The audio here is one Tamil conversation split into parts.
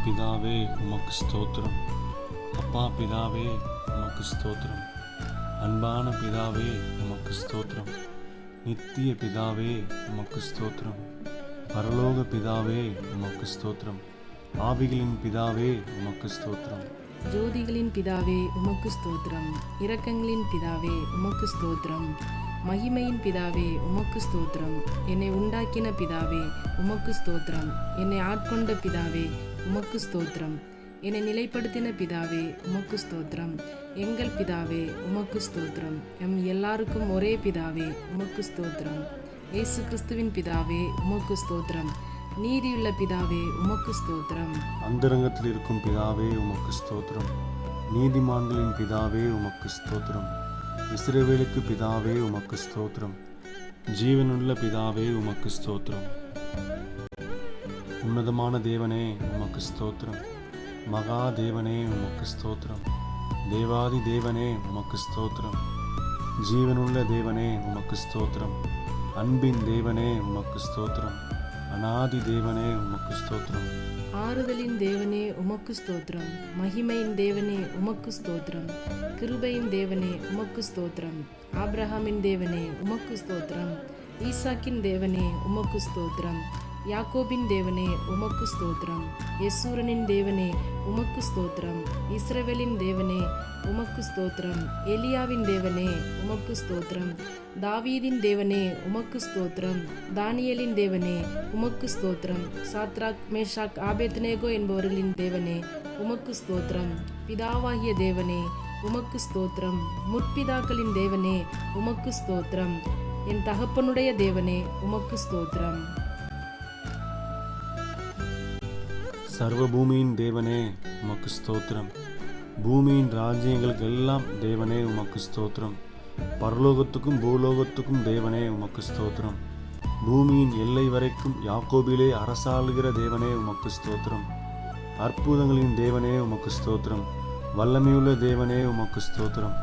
பிதாவே உமக்கு ஸ்தோத்திரம். அப்பா பிதாவே உமக்கு ஸ்தோத்திரம். அன்பான பிதாவே உமக்கு ஸ்தோத்திரம். நித்திய பிதாவே உமக்கு ஸ்தோத்திரம். பரலோக பிதாவே உமக்கு ஸ்தோத்திரம். ஆவிகளின் பிதாவே உமக்கு ஸ்தோத்திரம். ஜோதிகளின் பிதாவே உமக்கு ஸ்தோத்திரம். இரக்கங்களின் பிதாவே உமக்கு ஸ்தோத்திரம். மகிமையின் பிதாவே உமக்கு ஸ்தோத்திரம். என்னை உண்டாக்கின பிதாவே உமக்கு ஸ்தோத்திரம். என்னை ஆட்கொண்ட பிதாவே உமக்கு ஸ்தோத்திரம். என்னை நிலைப்படுத்தின பிதாவே உமக்கு ஸ்தோத்திரம். எங்கள் பிதாவே உமக்கு ஸ்தோத்திரம். எம் எல்லாருக்கும் ஒரே பிதாவே உமக்கு ஸ்தோத்திரம். இயேசு கிறிஸ்துவின் பிதாவே உமக்கு ஸ்தோத்திரம். நீதியுள்ள பிதாவே உமக்கு ஸ்தோத்திரம். அந்தரங்கத்தில் இருக்கும் பிதாவே உமக்கு ஸ்தோத்திரம். நீதிமான்களின் பிதாவே உமக்கு ஸ்தோத்திரம். இஸ்ரவேலுக்கு பிதாவே உமக்கு ஸ்தோத்திரம். ஜீவனுள்ள பிதாவே உமக்கு ஸ்தோத்திரம். உன்னதமான தேவனே உமக்கு ஸ்தோத்திரம். மகா தேவனே உமக்கு ஸ்தோத்திரம். தேவாதி தேவனே உமக்கு ஸ்தோத்திரம். ஜீவனுள்ள தேவனே உமக்கு ஸ்தோத்திரம். அன்பின் தேவனே உமக்கு ஸ்தோத்திரம். அநாதி தேவனே உமக்கு ஸ்தோத்திரம். ஆறுதலின் தேவனே உமக்கு ஸ்தோத்திரம். மகிமையின் தேவனே உமக்கு ஸ்தோத்திரம். கிருபையின் தேவனே உமக்கு ஸ்தோத்திரம். ஆபிரகாமின் தேவனே உமக்கு ஸ்தோத்திரம். ஈசாக்கின் தேவனே உமக்கு ஸ்தோத்திரம். யாக்கோபின் தேவனே உமக்கு ஸ்தோத்திரம். யெசூரனின் தேவனே உமக்கு ஸ்தோத்திரம். இஸ்ரவேலின் தேவனே உமக்கு ஸ்தோத்திரம். எலியாவின் தேவனே உமக்கு ஸ்தோத்திரம். தாவீதின் தேவனே உமக்கு ஸ்தோத்திரம். தானியேலின் தேவனே உமக்கு ஸ்தோத்திரம். சாத்ராக் மேஷாக் ஆபேத்நேகோ என்பவர்களின் தேவனே உமக்கு ஸ்தோத்திரம். பிதாவாகிய தேவனே உமக்கு ஸ்தோத்திரம். முற்பிதாக்களின் தேவனே உமக்கு ஸ்தோத்திரம். என் தகப்பனுடைய தேவனே உமக்கு ஸ்தோத்திரம். சர்வ பூமியின் தேவனே உமக்கு ஸ்தோத்திரம். பூமியின் ராஜ்யங்களுக்கு எல்லாம் தேவனே உமக்கு ஸ்தோத்திரம். பரலோகத்துக்கும் பூலோகத்துக்கும் தேவனே உமக்கு ஸ்தோத்திரம். பூமியின் எல்லை வரைக்கும் யாக்கோபிலே அரசாளுகிற தேவனே உமக்கு ஸ்தோத்திரம். அற்புதங்களின் தேவனே உமக்கு ஸ்தோத்திரம். வல்லமையுள்ள தேவனே உமக்கு ஸ்தோத்திரம்.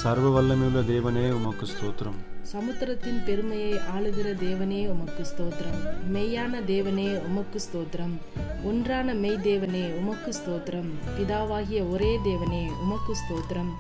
சர்வ வல்லமையுள்ள தேவனே உமக்கு ஸ்தோத்திரம். சமுத்திரத்தின் பெருமையை ஆளுகிற தேவனே உமக்கு ஸ்தோத்திரம். மெய்யான தேவனே உமக்கு ஸ்தோத்திரம். ஒன்றான மெய் தேவனே உமக்கு ஸ்தோத்திரம். பிதாவாகிய ஒரே தேவனே உமக்கு ஸ்தோத்திரம்.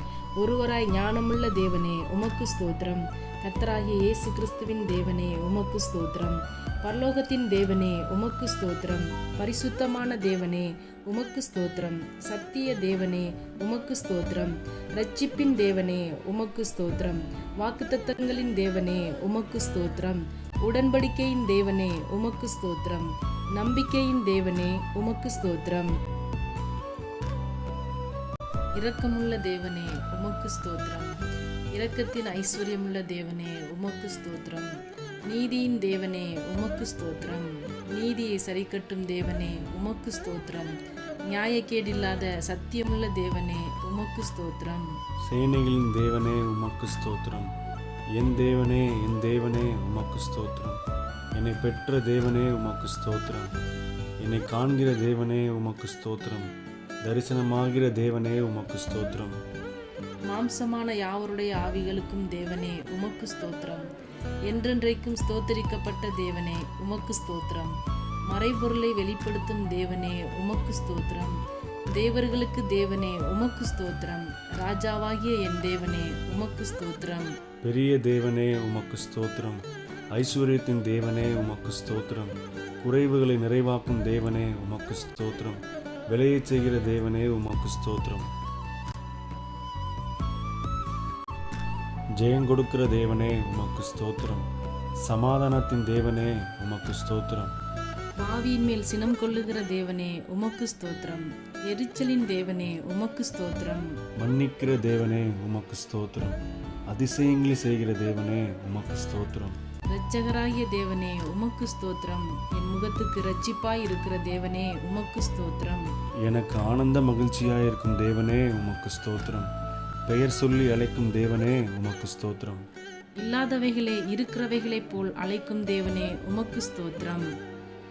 ஒருவராய் ஞானமுள்ள தேவனே உமக்கு ஸ்தோத்திரம். கர்த்தராகிய இயேசு கிறிஸ்துவின் தேவனே உமக்கு ஸ்தோத்திரம். பரலோகத்தின் தேவனே உமக்கு ஸ்தோத்திரம். பரிசுத்தமான தேவனே உமக்கு ஸ்தோத்திரம். சத்திய தேவனே உமக்கு ஸ்தோத்திரம். இரட்சிப்பின் தேவனே உமக்கு ஸ்தோத்திரம். வாக்குத்தத்தங்களின் தேவனே உமக்கு ஸ்தோத்திரம். உடன்படிக்கையின் தேவனே உமக்கு ஸ்தோத்திரம். நம்பிக்கையின் தேவனே உமக்கு ஸ்தோத்திரம். இரக்கமுள்ள தேவனே உமக்கு ஸ்தோத்திரம். இரக்கத்தின் ஐஸ்வர்யமுள்ள தேவனே உமக்கு ஸ்தோத்திரம். நீதியின் தேவனே உமக்கு ஸ்தோத்திரம். நீதியை சரிக்கட்டும் தேவனே உமக்கு ஸ்தோத்திரம். நியாயக்கேடில்லாத சத்தியமுள்ள தேவனே உமக்கு ஸ்தோத்திரம். சேனைகளின் தேவனே உமக்கு ஸ்தோத்திரம். என் தேவனே என் தேவனே உமக்கு ஸ்தோத்திரம். என்னை பெற்ற தேவனே உமக்கு ஸ்தோத்திரம். என்னை காண்கிற தேவனே உமக்கு ஸ்தோத்திரம். தரிசனமாகிற தேவனே உமக்கு ஸ்தோத்திரம். மாம்சமான யாவருடைய ஆவிகளுக்கும் தேவனே உமக்கு ஸ்தோத்திரம். என்றென்றைக்கும் ஸ்தோத்தரிக்கப்பட்ட தேவனே உமக்கு ஸ்தோத்திரம். மறைபொருளை வெளிப்படுத்தும் தேவனே உமக்கு ஸ்தோத்திரம். தேவர்களுக்கு தேவனே உமக்கு ஸ்தோத்திரம். ராஜாவாகிய என் தேவனே உமக்கு ஸ்தோத்திரம். பெரிய தேவனே உமக்கு ஸ்தோத்திரம். ஐஸ்வர்யத்தின் தேவனே உமக்கு ஸ்தோத்திரம். குறைவுகளை நிறைவாக்கும் தேவனே உமக்கு ஸ்தோத்திரம். விளையச் செய்கிற தேவனே உமக்கு ஸ்தோத்திரம். ஜெயங்கொடுக்கிற தேவனே உமக்கு ஸ்தோத்திரம். சமாதானத்தின் தேவனே உமக்கு ஸ்தோத்திரம். பாவியின் மேல் சினம் கொள்ளுகிற தேவனே உமக்கு ஸ்தோத்திரம். எரிச்சலின் தேவனே உமக்கு ஸ்தோத்திரம். மன்னிக்கிற தேவனே உமக்கு ஸ்தோத்திரம். அதிசயங்களை செய்கிற தேவனே உமக்கு ஸ்தோத்திரம். இரட்சகராகிய தேவனே உமக்கு ஸ்தோத்திரம். என் முகத்துக்கு இரட்சிப்பாய் இருக்கிற தேவனே உமக்கு ஸ்தோத்திரம். எனக்கு ஆனந்த மகிழ்ச்சியாயிருக்கும் தேவனே உமக்கு ஸ்தோத்திரம். பெயர் சொல்லி அழைக்கும் தேவனே உமக்கு ஸ்தோத்திரம். இல்லாதவைகளை இருக்கிறவைகளைப் போல் அழைக்கும் தேவனே உமக்கு ஸ்தோத்திரம்.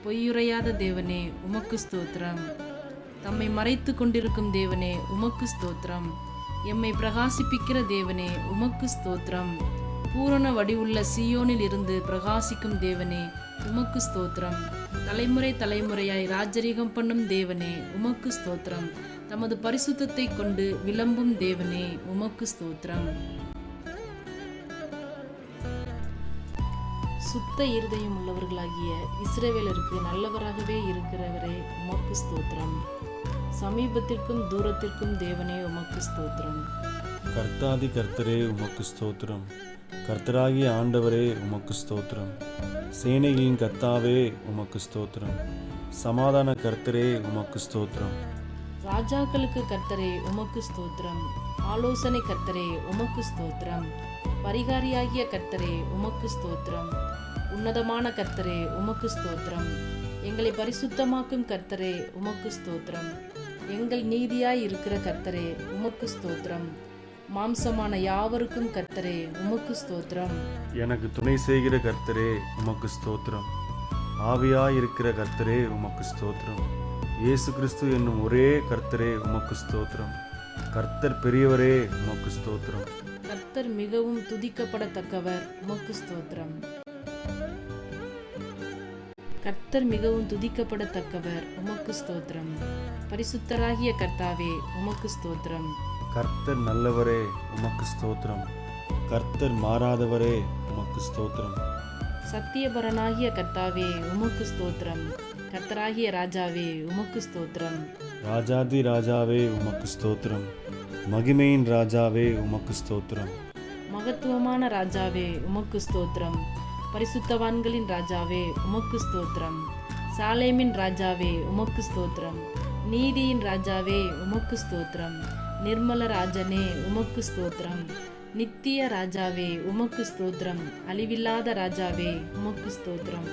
பொய்யுரையாத தேவனே உமக்கு ஸ்தோத்திரம். தம்மை மறைத்து கொண்டிருக்கும் தேவனே உமக்கு ஸ்தோத்திரம். எம்மை பிரகாசிப்பிக்கிற தேவனே உமக்கு ஸ்தோத்திரம். பூரண வடிவுள்ள சீயோனில் இருந்து பிரகாசிக்கும் தேவனே உமக்கு ஸ்தோத்திரம். தலைமுறை தலைமுறையாய் ராஜரீகம் பண்ணும் தேவனே உமக்கு ஸ்தோத்திரம். தமது பரிசுத்தத்தை கொண்டு விளம்பும் தேவனே உமக்கு ஸ்தோத்திரம். சுத்த இருதயம் உள்ளவர்களாகிய இஸ்ரவேலருக்கு நல்லவராகவே இருக்கிறவரே உமக்கு ஸ்தோத்திரம். சமீபத்திற்கும் தூரத்திற்கும் தேவனே உமக்கு ஸ்தோத்திரம். கர்த்தாதி கர்த்தரே உமக்கு ஸ்தோத்திரம். கர்த்தராகிய ஆண்டவரே உமக்கு ஸ்தோத்திரம். சேனைகளின் கர்த்தாவே உமக்கு ஸ்தோத்திரம். சமாதான கர்த்தரே உமக்கு ஸ்தோத்திரம். ராஜாக்களுக்கு கர்த்தரே உமக்கு ஸ்தோத்திரம். ஆலோசனை கர்த்தரே உமக்கு ஸ்தோத்திரம். பரிகாரியாகிய கர்த்தரே உமக்கு ஸ்தோத்திரம். உன்னதமான கர்த்தரே உமக்கு ஸ்தோத்திரம். எங்களை பரிசுத்தமாக்கும் கர்த்தரே உமக்கு ஸ்தோத்திரம். எங்கள் நீதியாய் இருக்கிற கர்த்தரே உமக்கு ஸ்தோத்திரம். மாம்சமான யாவருக்கும் கர்த்தரே உமக்கு ஸ்தோத்திரம். எனக்கு துணை செய்கிற கர்த்தரே உமக்கு ஸ்தோத்திரம். ஆவியாய் இருக்கிற கர்த்தரே உமக்கு ஸ்தோத்திரம். இயேசு கிறிஸ்து என்னும் ஒரே கர்த்தரே உமக்கு ஸ்தோத்திரம். கர்த்தர் பெரியவரே உமக்கு ஸ்தோத்திரம். கர்த்தர் மிகவும் துதிக்கப்படத்தக்கவர் உமக்கு ஸ்தோத்திரம். கர்த்தர் மிகவும் துதிக்கப்படத்தக்கவர் உமக்கு ஸ்தோத்திரம். பரிசுத்தராகிய கர்த்தாவே உமக்கு ஸ்தோத்திரம். கர்த்தர் நல்லவரே உமக்கு ஸ்தோத்திரம். கர்த்தர் மாறாதவரே உமக்கு ஸ்தோத்திரம். சத்தியபரனாகிய கர்த்தாவே உமக்கு ஸ்தோத்திரம். கர்த்தராகிய ராஜாவே உமக்கு ஸ்தோத்திரம். ராஜாதி ராஜாவே உமக்கு ஸ்தோத்திரம். மகிமையின் ராஜாவே உமக்கு ஸ்தோத்திரம். மகத்துவமான ராஜாவே உமக்கு ஸ்தோத்திரம். பரிசுத்தவான்களின் ராஜாவே உமக்கு ஸ்தோத்திரம். சாலேமின் ராஜாவே உமக்கு ஸ்தோத்திரம். நீதியின் ராஜாவே உமக்கு ஸ்தோத்திரம். நிர்மல ராஜனே உமக்கு ஸ்தோத்திரம். நித்திய ராஜாவே உமக்கு ஸ்தோத்திரம். அழிவில்லாத ராஜாவே உமக்கு ஸ்தோத்திரம்.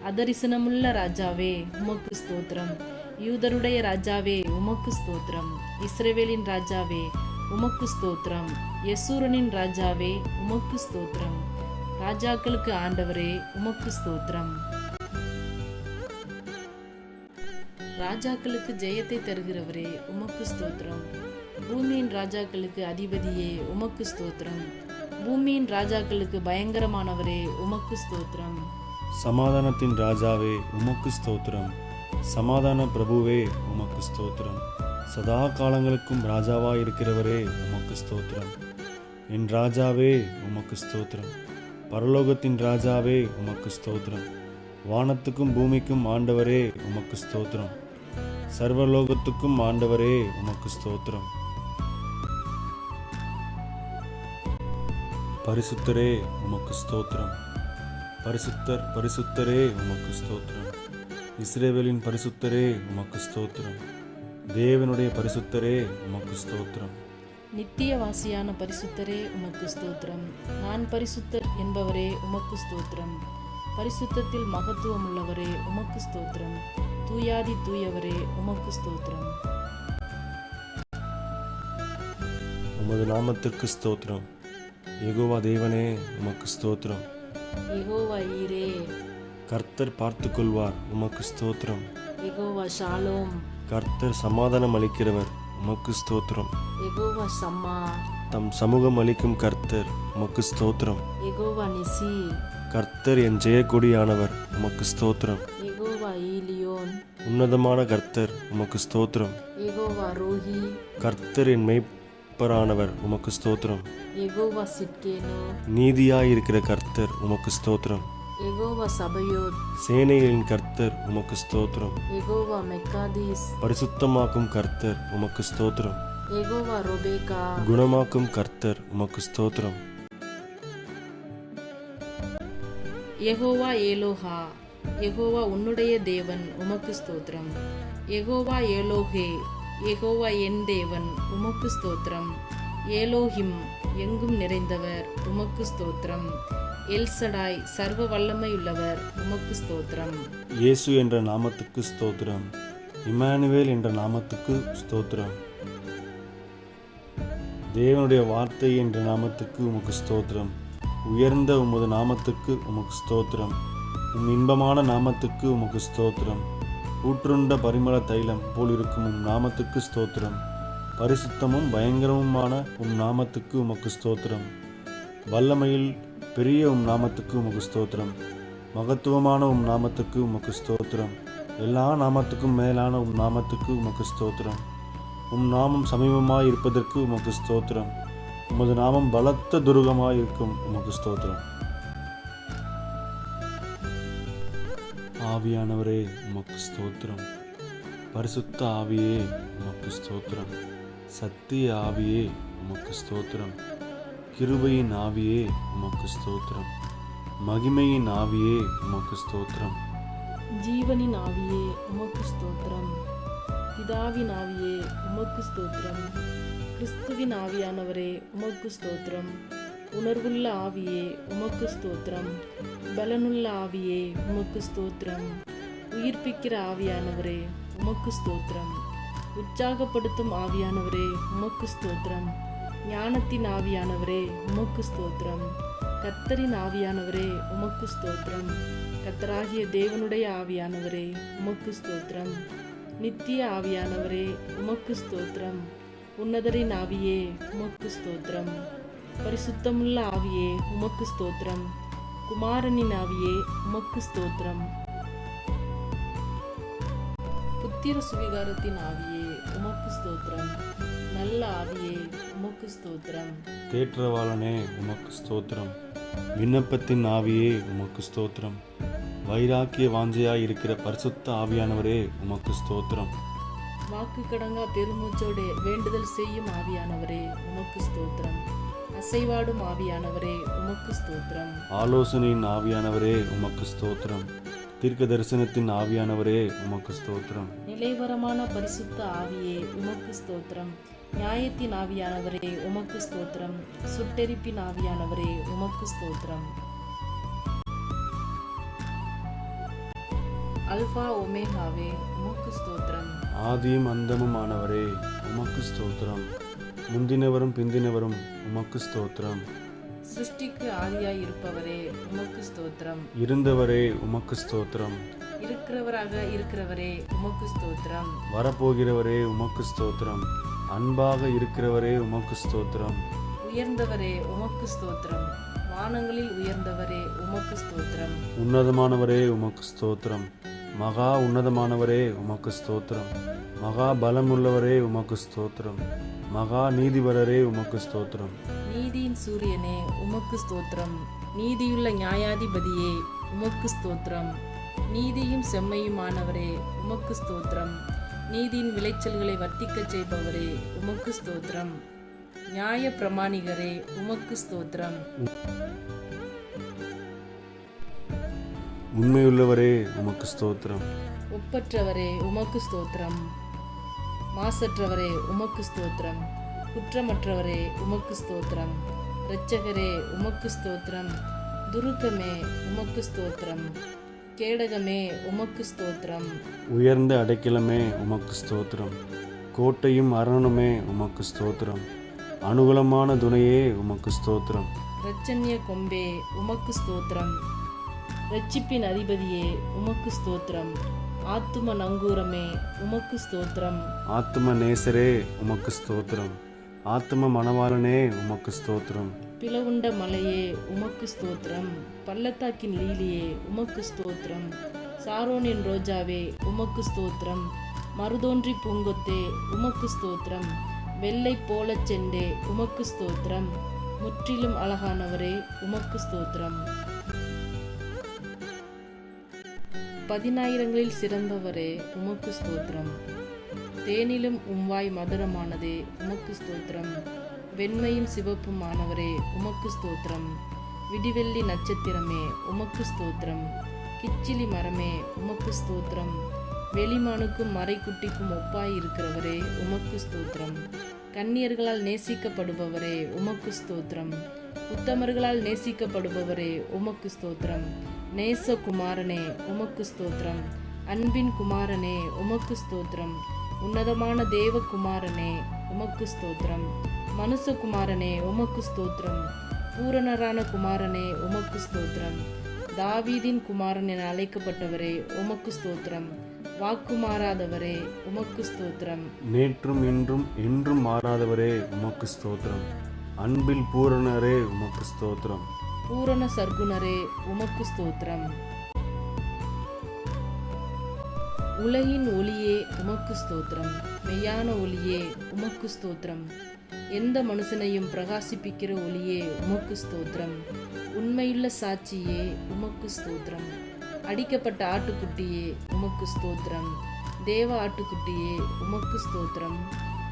அதரிசனமுள்ள ராஜாவே உமக்கு ஸ்தோத்திரம். யூதருடைய ராஜாவே உமக்கு ஸ்தோத்திரம். இஸ்ரவேலின் ராஜாவே உமக்கு ஸ்தோத்திரம். யெசூரனின் ராஜாவே உமக்கு ஸ்தோத்திரம். ராஜாக்களுக்கு ஆண்டவரே உமக்கு ஸ்தோத்திரம். ராஜாக்களுக்கு ஜெயத்தை தருகிறவரே உமக்கு ஸ்தோத்திரம். பூமியின் ராஜாக்களுக்கு அதிபதியே உமக்கு ஸ்தோத்திரம். பூமியின் ராஜாக்களுக்கு பயங்கரமானவரே உமக்கு ஸ்தோத்திரம். சமாதானத்தின் ராஜாவே உமக்கு ஸ்தோத்திரம். சமாதான பிரபுவே உமக்கு ஸ்தோத்திரம். சதா காலங்களுக்கும் ராஜாவாய் இருக்கிறவரே உமக்கு ஸ்தோத்திரம். என் ராஜாவே உமக்கு ஸ்தோத்திரம். பரலோகத்தின் ராஜாவே உமக்கு ஸ்தோத்திரம். வானத்துக்கும் பூமிக்கும் ஆண்டவரே உமக்கு ஸ்தோத்திரம். சர்வலோகத்துக்கும் ஆண்டவரே உமக்கு ஸ்தோத்திரம். பரிசுத்தரே உமக்கு ஸ்தோத்திரம். பரிசுத்தர் பரிசுத்தரே உமக்கு ஸ்தோத்திரம். இஸ்ரவேலின் பரிசுத்தரே உமக்கு ஸ்தோத்திரம். தேவனுடைய பரிசுத்தரே உமக்கு ஸ்தோத்திரம். நித்தியவாசியான பரிசுத்தரே உமக்கு ஸ்தோத்திரம். நான் பரிசுத்தர் என்பவரே உமக்கு ஸ்தோத்திரம். பரிசுத்தத்தில் மகத்துவம் உள்ளவரே உமக்கு ஸ்தோத்திரம். தூயாதி தூயவரே உமக்கு ஸ்தோத்திரம். உமது நாமத்திற்கு ஸ்தோத்திரம். யெகோவா தேவனே உமக்கு ஸ்தோத்திரம். யெகோவா ஈரே. கர்த்தர் பார்த்து கொள்வார் உமக்கு ஸ்தோத்திரம். யெகோவா ஷாலோம். கர்த்தர் சமாதானம் அளிக்கிறவர் உமக்கு ஸ்தோத்திரம். யெகோவா சம்மா. தம் சமூகம் அளிக்கும் கர்த்தர் உமக்கு ஸ்தோத்திரம். யெகோவா நிசி. கர்த்தர் என் ஜெயக்கொடியானவர் உமக்கு ஸ்தோத்திரம். யெகோவா ஈலியோன். உன்னதமான கர்த்தர் உமக்கு ஸ்தோத்திரம். யெகோவா ரோஹி. கர்த்தர் என் மெய்ப்பரானவர் உமக்கு ஸ்தோத்திரம். யெகோவா சிட்கேனோ. நீதியாயிருக்கிற கர்த்தர் உமக்கு ஸ்தோத்திரம். யெகோவா சபயோத். சேனைகளின் கர்த்தர் உமக்கு ஸ்தோத்திரம். யெகோவா மெக்காதீஸ். பரிசுத்தமாக்கும் கர்த்தர் உமக்கு ஸ்தோத்திரம். யெகோவா ரொபேகா. குணமாக்கும் கர்த்தர் உமக்கு ஸ்தோத்திரம். யெகோவா ஏலோஹா. யெகோவா உன்னுடைய தேவன் உமக்கு ஸ்தோத்திரம். யெகோவா ஏலோஹே. யெகோவா என் தேவன் உமக்கு ஸ்தோத்திரம். ஏலோஹிம் எங்கும் நிறைந்தவர் உமக்கு ஸ்தோத்திரம். எல்சடாய் சர்வ வல்லமையுள்ளவர் உமக்கு ஸ்தோத்திரம். இயேசு என்ற நாமத்துக்கு ஸ்தோத்திரம். இம்மானுவேல் என்ற நாமத்துக்கு ஸ்தோத்திரம். தேவனுடைய வார்த்தை என்ற நாமத்துக்கு உமக்கு ஸ்தோத்திரம். உயர்ந்த உமது நாமத்துக்கு உமக்கு ஸ்தோத்திரம். உம் இன்பமான நாமத்துக்கு உமக்கு ஸ்தோத்திரம். ஊற்றுண்ட பரிமள தைலம் போல் இருக்கும் உம் நாமத்துக்கு ஸ்தோத்திரம். பரிசுத்தமும் பயங்கரமுமான உம் நாமத்துக்கு உமக்கு ஸ்தோத்திரம். வல்லமையில் பெரிய உம் நாமத்துக்கு உமக்கு ஸ்தோத்திரம். மகத்துவமான உம் நாமத்துக்கு உமக்கு ஸ்தோத்திரம். எல்லா நாமத்துக்கும் மேலான உம் நாமத்துக்கு உமக்கு ஸ்தோத்திரம். உம் நாமம் சமீபமாய் இருப்பதற்கு உமக்கு ஸ்தோத்திரம். உமது நாமம் பலத்த துருகமாய் இருக்கும் உமக்கு ஸ்தோத்திரம். ஆவியானவரே உமக்கு ஸ்தோத்திரம். பரிசுத்த ஆவியே உமக்கு ஸ்தோத்திரம். சத்திய ஆவியே உமக்கு ஸ்தோத்திரம். கிருபையின் ஆவியே உமக்கு ஸ்தோத்திரம். மகிமையின் ஆவியே உமக்கு ஸ்தோத்திரம். ஜீவனின் ஆவியே உமக்கு ஸ்தோத்திரம். பிதாவின் ஆவியே உமக்கு ஸ்தோத்திரம். கிறிஸ்துவின் ஆவியானவரே உமக்கு ஸ்தோத்திரம். உணர்வுள்ள ஆவியே உமக்கு ஸ்தோத்திரம். பலனுள்ள ஆவியே உமக்கு ஸ்தோத்திரம். உயிர்ப்பிக்கிற ஆவியானவரே உமக்கு ஸ்தோத்திரம். உற்சாகப்படுத்தும் ஆவியானவரே உமக்கு ஸ்தோத்திரம். ஞானத்தின் ஆவியானவரே உமக்கு ஸ்தோத்திரம். கர்த்தரின் ஆவியானவரே உமக்கு ஸ்தோத்திரம். கர்த்தராகிய தேவனுடைய ஆவியானவரே உமக்கு ஸ்தோத்திரம். நித்திய ஆவியானவரே உமக்கு ஸ்தோத்திரம். உன்னதரின் ஆவியே உமக்கு ஸ்தோத்திரம். பரிசுத்தமுள்ள ஆவியே உமக்கு ஸ்தோத்திரம். குமாரனின் ஆவியே உமக்கு ஸ்தோத்திரம். புத்திர சுவிகாரத்தின் ஆவியே உமக்கு ஸ்தோத்திரம். நல்ல ஆவியே உமக்கு ஸ்தோத்திரம். தேற்றவாளனே உமக்கு ஸ்தோத்திரம். விண்ணப்பத்தின் ஆவியே உமக்கு ஸ்தோத்திரம். வைராக்கிய வாஞ்சையாய் இருக்கிற பரிசுத்த ஆவியானவரே உமக்கு ஸ்தோத்திரம். வாக்கு கடங்கா பெருமூச்சோடு வேண்டுதல் செய்யும் ஆவியானவரே உமக்கு ஸ்தோத்திரம். அசைவாடும் ஆவியானவரே உமக்கு ஸ்தோத்திரம். ஆலோசனையின் ஆவியானவரே உமக்கு ஸ்தோத்திரம். தீர்க்க தரிசனத்தின் ஆவியானவரே உமக்கு ஸ்தோத்திரம். நிலைவரமான பரிசுத்த ஆவியே உமக்கு ஸ்தோத்திரம். நியாயத்தின் ஆவியானவரே உமக்கு ஸ்தோத்திரம். சுட்டெரிப்பின் ஆவியானவரே உமக்கு ஸ்தோத்திரம். அல்பா ஒமேகாவே உமக்கு ஸ்தோத்திரம். ஆதியும் அந்தமும் ஆனவரே உமக்கு ஸ்தோத்திரம். முந்தினவரும் பிந்தினவரும் உமக்கு ஸ்தோத்திரம். சிருஷ்டிக்கு ஆதியாய் இருப்பவரே உமக்கு ஸ்தோத்திரம். இருந்தவரே உமக்கு ஸ்தோத்திரம். இருக்கிறவராக இருக்கிறவரே உமக்கு ஸ்தோத்திரம். வரப்போகிறவரே உமக்கு ஸ்தோத்திரம். அன்பாக இருக்கிறவரே உமக்கு ஸ்தோத்திரம். உயர்ந்தவரே உமக்கு ஸ்தோத்திரம். வானங்களில் உயர்ந்தவரே உமக்கு ஸ்தோத்திரம். உன்னதமானவரே உமக்கு ஸ்தோத்திரம். மகா உன்னதமானவரே உமக்கு ஸ்தோத்திரம். மகா பலமுள்ளவரே உமக்கு ஸ்தோத்திரம். மகா நீதிபரரே உமக்கு ஸ்தோத்திரம். நீதியின் சூரியனே உமக்கு ஸ்தோத்திரம். நீதியுள்ள நியாயாதிபதியே உமக்கு ஸ்தோத்திரம். நீதியும் செம்மையுமானவரே உமக்கு ஸ்தோத்திரம். நீதியின் விளைச்சல்களை வர்த்திக்கச் செய்பவரே உமக்கு ஸ்தோத்திரம். நியாய பிரமாணிகரே உமக்கு ஸ்தோத்திரம். உண்மையுள்ளவரே உமக்கு ஸ்தோத்திரம். ஒப்பற்றவரே உமக்கு ஸ்தோத்திரம். மாசற்றவரே உமக்கு ஸ்தோத்திரம். குற்றமற்றவரே உமக்கு ஸ்தோத்திரம். இரட்சகரே உமக்கு ஸ்தோத்திரம். துருக்கமே உமக்கு ஸ்தோத்திரம். கேடகமே உமக்கு ஸ்தோத்திரம். உயர்ந்த அடைக்கலமே உமக்கு ஸ்தோத்திரம். கோட்டையும் அரணுமே உமக்கு ஸ்தோத்திரம். அனுகூலமான துணையே உமக்கு ஸ்தோத்திரம். இரட்சண்ய கொம்பே உமக்கு ஸ்தோத்திரம். இரட்சிப்பின் அதிபதியே உமக்கு ஸ்தோத்திரம். ஆத்தும நங்கூரமே உமக்கு ஸ்தோத்திரம். ஆத்தும நேசரே உமக்கு ஸ்தோத்திரம். ஆத்தும மணவாளனே உமக்கு ஸ்தோத்திரம். பிளவுண்ட மலையே உமக்கு ஸ்தோத்திரம். பள்ளத்தாக்கின் லீலியே உமக்கு ஸ்தோத்திரம். சாரோனின் ரோஜாவே உமக்கு ஸ்தோத்திரம். மருதோன்றி பூங்கொத்தே உமக்கு ஸ்தோத்திரம். வெள்ளை போலச் செண்டே உமக்கு ஸ்தோத்திரம். முற்றிலும் அழகானவரே உமக்கு ஸ்தோத்திரம். 10,000ங்களில் சிறந்தவரே உமக்கு ஸ்தோத்திரம். தேனிலும் உம்வாய் மதுரமானதே உமக்கு ஸ்தோத்திரம். வெண்மையும் சிவப்புமானவரே உமக்கு ஸ்தோத்திரம். விடிவெள்ளி நட்சத்திரமே உமக்கு ஸ்தோத்திரம். கிச்சிலி மரமே உமக்கு ஸ்தோத்திரம். வெளிமானுக்கும் மறைக்குட்டிக்கும் ஒப்பாய் இருக்கிறவரே உமக்கு ஸ்தோத்திரம். கன்னியர்களால் நேசிக்கப்படுபவரே உமக்கு ஸ்தோத்திரம். உத்தமர்களால் நேசிக்கப்படுபவரே உமக்கு ஸ்தோத்திரம். நேசகுமாரனே உமக்கு ஸ்தோத்திரம். அன்பின் குமாரனே உமக்கு ஸ்தோத்திரம். உன்னதமான தேவகுமாரனே உமக்கு ஸ்தோத்திரம். மனுஷகுமாரனே உமக்கு ஸ்தோத்திரம். பூரணரான குமாரனே உமக்கு ஸ்தோத்திரம். தாவீதின் குமாரன் என அழைக்கப்பட்டவரே உமக்கு ஸ்தோத்திரம். வாக்கு மாறாதவரே உமக்கு ஸ்தோத்திரம். நேற்றும் இன்றும் என்றும் மாறாதவரே உமக்கு ஸ்தோத்திரம். அன்பில் பூரணரே உமக்கு ஸ்தோத்திரம். பூரண சர்க்குணரே உமக்கு ஸ்தோத்திரம். உலகின் ஒளியே உமக்கு ஸ்தோத்திரம். மெய்யான ஒளியே உமக்கு ஸ்தோத்திரம். எந்த மனுஷனையும் பிரகாசிப்பிக்கிற ஒளியே உமக்கு ஸ்தோத்திரம். உண்மையுள்ள சாட்சியே உமக்கு ஸ்தோத்திரம். அடிக்கப்பட்ட ஆட்டுக்குட்டியே உமக்கு ஸ்தோத்திரம். தேவ ஆட்டுக்குட்டியே உமக்கு ஸ்தோத்திரம்.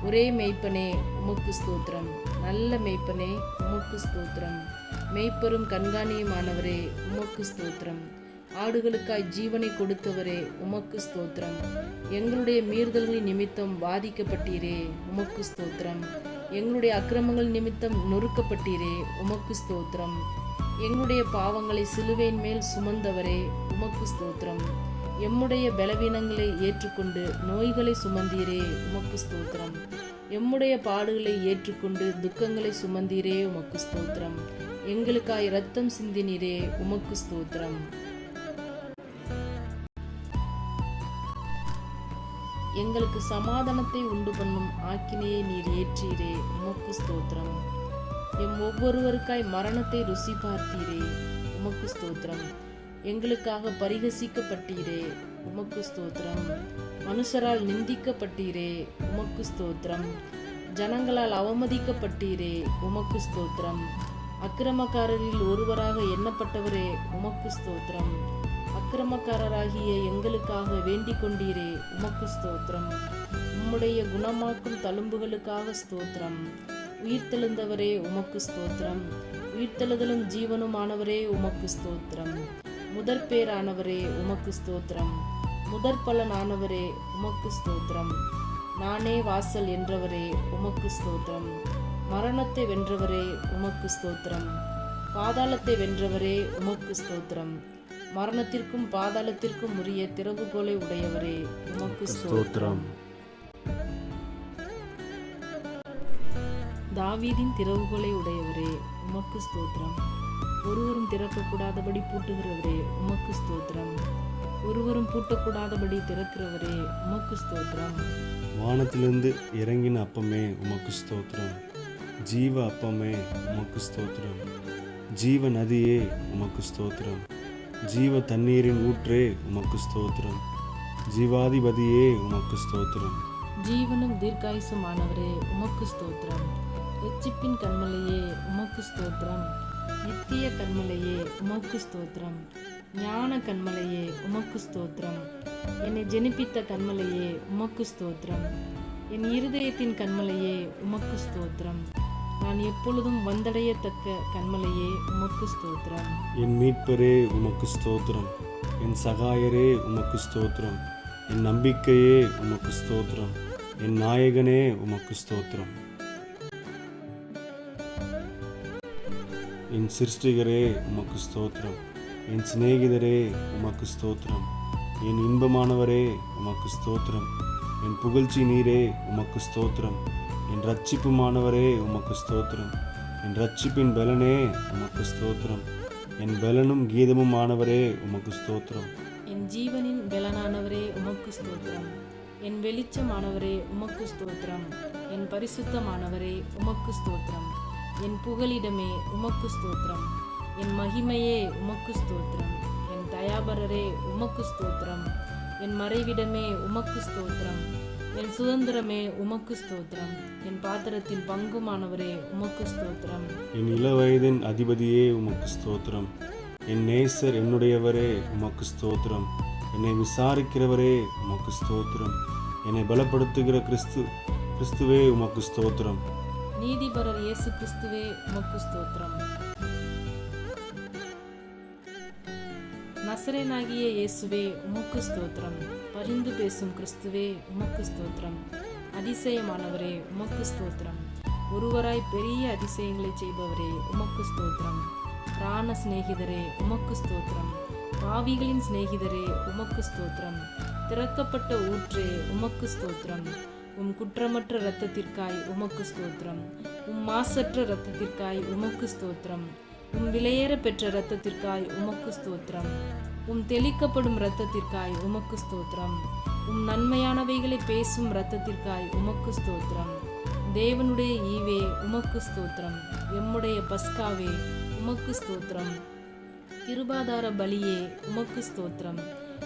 ஒரே மெய்ப்பனே உமக்கு ஸ்தோத்திரம். நல்ல மெய்ப்பனே உமக்கு ஸ்தோத்திரம். மெய்ப்பெரும் கண்காணியுமானவரே உமக்கு ஸ்தோத்திரம். ஆடுகளுக்காய் ஜீவனை கொடுத்தவரே உமக்கு ஸ்தோத்திரம். எங்களுடைய மீறுதல்களின் நிமித்தம் பாதிக்கப்பட்டீரே உமக்கு ஸ்தோத்திரம். எங்களுடைய அக்கிரமங்கள் நிமித்தம் நொறுக்கப்பட்டீரே உமக்கு ஸ்தோத்திரம். எங்களுடைய பாவங்களை சிலுவையின் மேல் சுமந்தவரே உமக்கு ஸ்தோத்திரம். எம்முடைய பலவீனங்களை ஏற்றுக்கொண்டு நோய்களை சுமந்தீரே உமக்கு ஸ்தோத்திரம். எம்முடைய பாடுகளை ஏற்றுக்கொண்டு துக்கங்களை சுமந்தீரே உமக்கு ஸ்தோத்திரம். எங்களுக்காய் இரத்தம் சிந்தினீரே உமக்கு ஸ்தோத்திரம். எங்களுக்கு சமாதானத்தை உண்டு பண்ணும் ஆக்கினையை நீர் ஏற்றீரே உமக்கு ஸ்தோத்திரம். எம் ஒவ்வொருவருக்காய் மரணத்தை ருசி பார்த்தீரே உமக்கு ஸ்தோத்திரம். எங்களுக்காக பரிகசிக்கப்பட்டீரே உமக்கு ஸ்தோத்திரம். மனுஷரால் நிந்திக்கப்பட்டீரே உமக்கு ஸ்தோத்திரம். ஜனங்களால் அவமதிக்கப்பட்டீரே உமக்கு ஸ்தோத்திரம். அக்கிரமக்காரரில் ஒருவராக எண்ணப்பட்டவரே உமக்கு ஸ்தோத்திரம். அக்கிரமக்காரராகிய எங்களுக்காக வேண்டிக் கொண்டீரே உமக்கு ஸ்தோத்திரம். உம்முடைய குணமாக்கும் தழும்புகளுக்காக ஸ்தோத்திரம். உயிர்த்தெழுந்தவரே உமக்கு ஸ்தோத்திரம். உயிர்த்தெழுதலும் ஜீவனுமானவரே உமக்கு ஸ்தோத்திரம். முதற்பேரானவரே உமக்கு ஸ்தோத்திரம். முதற்பலனானவரே உமக்கு ஸ்தோத்திரம். நானே வாசல் என்றவரே உமக்கு ஸ்தோத்திரம். மரணத்தை வென்றவரே உமக்கு ஸ்தோத்திரம். பாதாளத்தை வென்றவரே உமக்கு ஸ்தோத்திரம். மரணத்திற்கும் பாதாளத்திற்கும் உரிய திறவுகோலை உடையவரே உமக்கு ஸ்தோத்திரம். தாவீதின் திறவுகோலை உடையவரே உமக்கு ஸ்தோத்திரம். ஒருவரும் திறக்கக்கூடாதபடி பூட்டுகிறவரே உமக்கு ஸ்தோத்திரம். ஒருவரும் பூட்டக்கூடாதபடி திறக்கிறவரே உமக்கு ஸ்தோத்திரம். வானத்திலிருந்து இறங்கின அப்பமே உமக்கு ஸ்தோத்திரம். ஜீவ அப்பமே உமக்கு ஸ்தோத்திரம். ஜீவ நதியே உமக்கு ஸ்தோத்திரம். ஜீவ தண்ணீரின் ஊற்றே உமக்கு ஸ்தோத்திரம். ஜீவாதிபதியே உமக்கு ஸ்தோத்திரம். ஜீவனும் தீர்க்காயுசுமானவரே உமக்கு ஸ்தோத்திரம். இரட்சிப்பின் கண்மலையே உமக்கு ஸ்தோத்திரம். நித்திய கண்மலையே உமக்கு ஸ்தோத்திரம். ஞான கண்மலையே உமக்கு ஸ்தோத்திரம். என்னை ஜெனிப்பித்த கண்மலையே உமக்கு ஸ்தோத்திரம். என் இருதயத்தின் கண்மலையே உமக்கு ஸ்தோத்திரம். நான் எப்பொழுதும் வந்தடையத்தக்க கண்மலையே உமக்கு ஸ்தோத்திரம். என் மீட்பரே உமக்கு ஸ்தோத்திரம். என் சகாயரே உமக்கு ஸ்தோத்திரம். என் நம்பிக்கையே உமக்கு ஸ்தோத்திரம். என் நாயகனே உமக்கு ஸ்தோத்திரம். என் சிருஷ்டிகரே உமக்கு ஸ்தோத்திரம். என் சிநேகிதரே உமக்கு ஸ்தோத்திரம். என் இன்பமானவரே உமக்கு ஸ்தோத்திரம். என் புகழ்ச்சி நீரே உமக்கு ஸ்தோத்திரம். என் ரட்சிப்புமானவரே உமக்கு ஸ்தோத்திரம். என் ரட்சிப்பின் பலனே உமக்கு ஸ்தோத்திரம். என் பலனும் கீதமும் ஆனவரே உமக்கு ஸ்தோத்திரம். என் ஜீவனின் பலனானவரே உமக்கு ஸ்தோத்திரம். என் வெளிச்சமானவரே உமக்கு ஸ்தோத்திரம். என் பரிசுத்தமானவரே உமக்கு ஸ்தோத்திரம். என் புகலிடமே உமக்கு ஸ்தோத்திரம். என் மகிமையே உமக்கு ஸ்தோத்திரம். என் தயாபரரே உமக்கு ஸ்தோத்திரம். என் மறைவிடமே உமக்கு ஸ்தோத்திரம். என் சுதந்திரமே உமக்கு ஸ்தோத்திரம். என் பாத்திரத்தின் பங்குமானவரே உமக்கு ஸ்தோத்திரம். என் இளவயதின் அதிபதியே உமக்கு ஸ்தோத்திரம். என் நேசர் என்னுடையவரே உமக்கு ஸ்தோத்திரம். என்னை விசாரிக்கிறவரே உமக்கு ஸ்தோத்திரம். என்னை பலப்படுத்துகிற கிறிஸ்துவே உமக்கு ஸ்தோத்திரம். நீதிபரர் இயேசு கிறிஸ்துவே உமக்கு ஸ்தோத்திரம். நசரேனாகிய இயேசுவே உமக்கு ஸ்தோத்திரம். பரிந்து பேசும் கிறிஸ்துவே உமக்கு ஸ்தோத்திரம். அதிசயமானவரே உமக்கு ஸ்தோத்திரம். ஒருவராய் பெரிய அதிசயங்களை செய்பவரே உமக்கு ஸ்தோத்திரம். பிராண சிநேகிதரே உமக்கு ஸ்தோத்திரம். பாவிகளின் சிநேகிதரே உமக்கு ஸ்தோத்திரம். திறக்கப்பட்ட ஊற்றே உமக்கு ஸ்தோத்திரம். உம் குற்றமற்ற இரத்தத்திற்காய் உமக்கு ஸ்தோத்திரம். உம் மாசற்ற இரத்தத்திற்காய் உமக்கு ஸ்தோத்திரம். உம் விலையேற பெற்ற இரத்தத்திற்காய் உமக்கு ஸ்தோத்திரம். உம் தெளிக்கப்படும் இரத்தத்திற்காய் உமக்கு ஸ்தோத்திரம். உம் நன்மையானவைகளை பேசும் இரத்தத்திற்காய் உமக்கு ஸ்தோத்திரம். தேவனுடைய ஈவே உமக்கு ஸ்தோத்திரம். எம்முடைய பஸ்காவே உமக்கு ஸ்தோத்திரம். கிருபாதார பலியே உமக்கு ஸ்தோத்திரம்.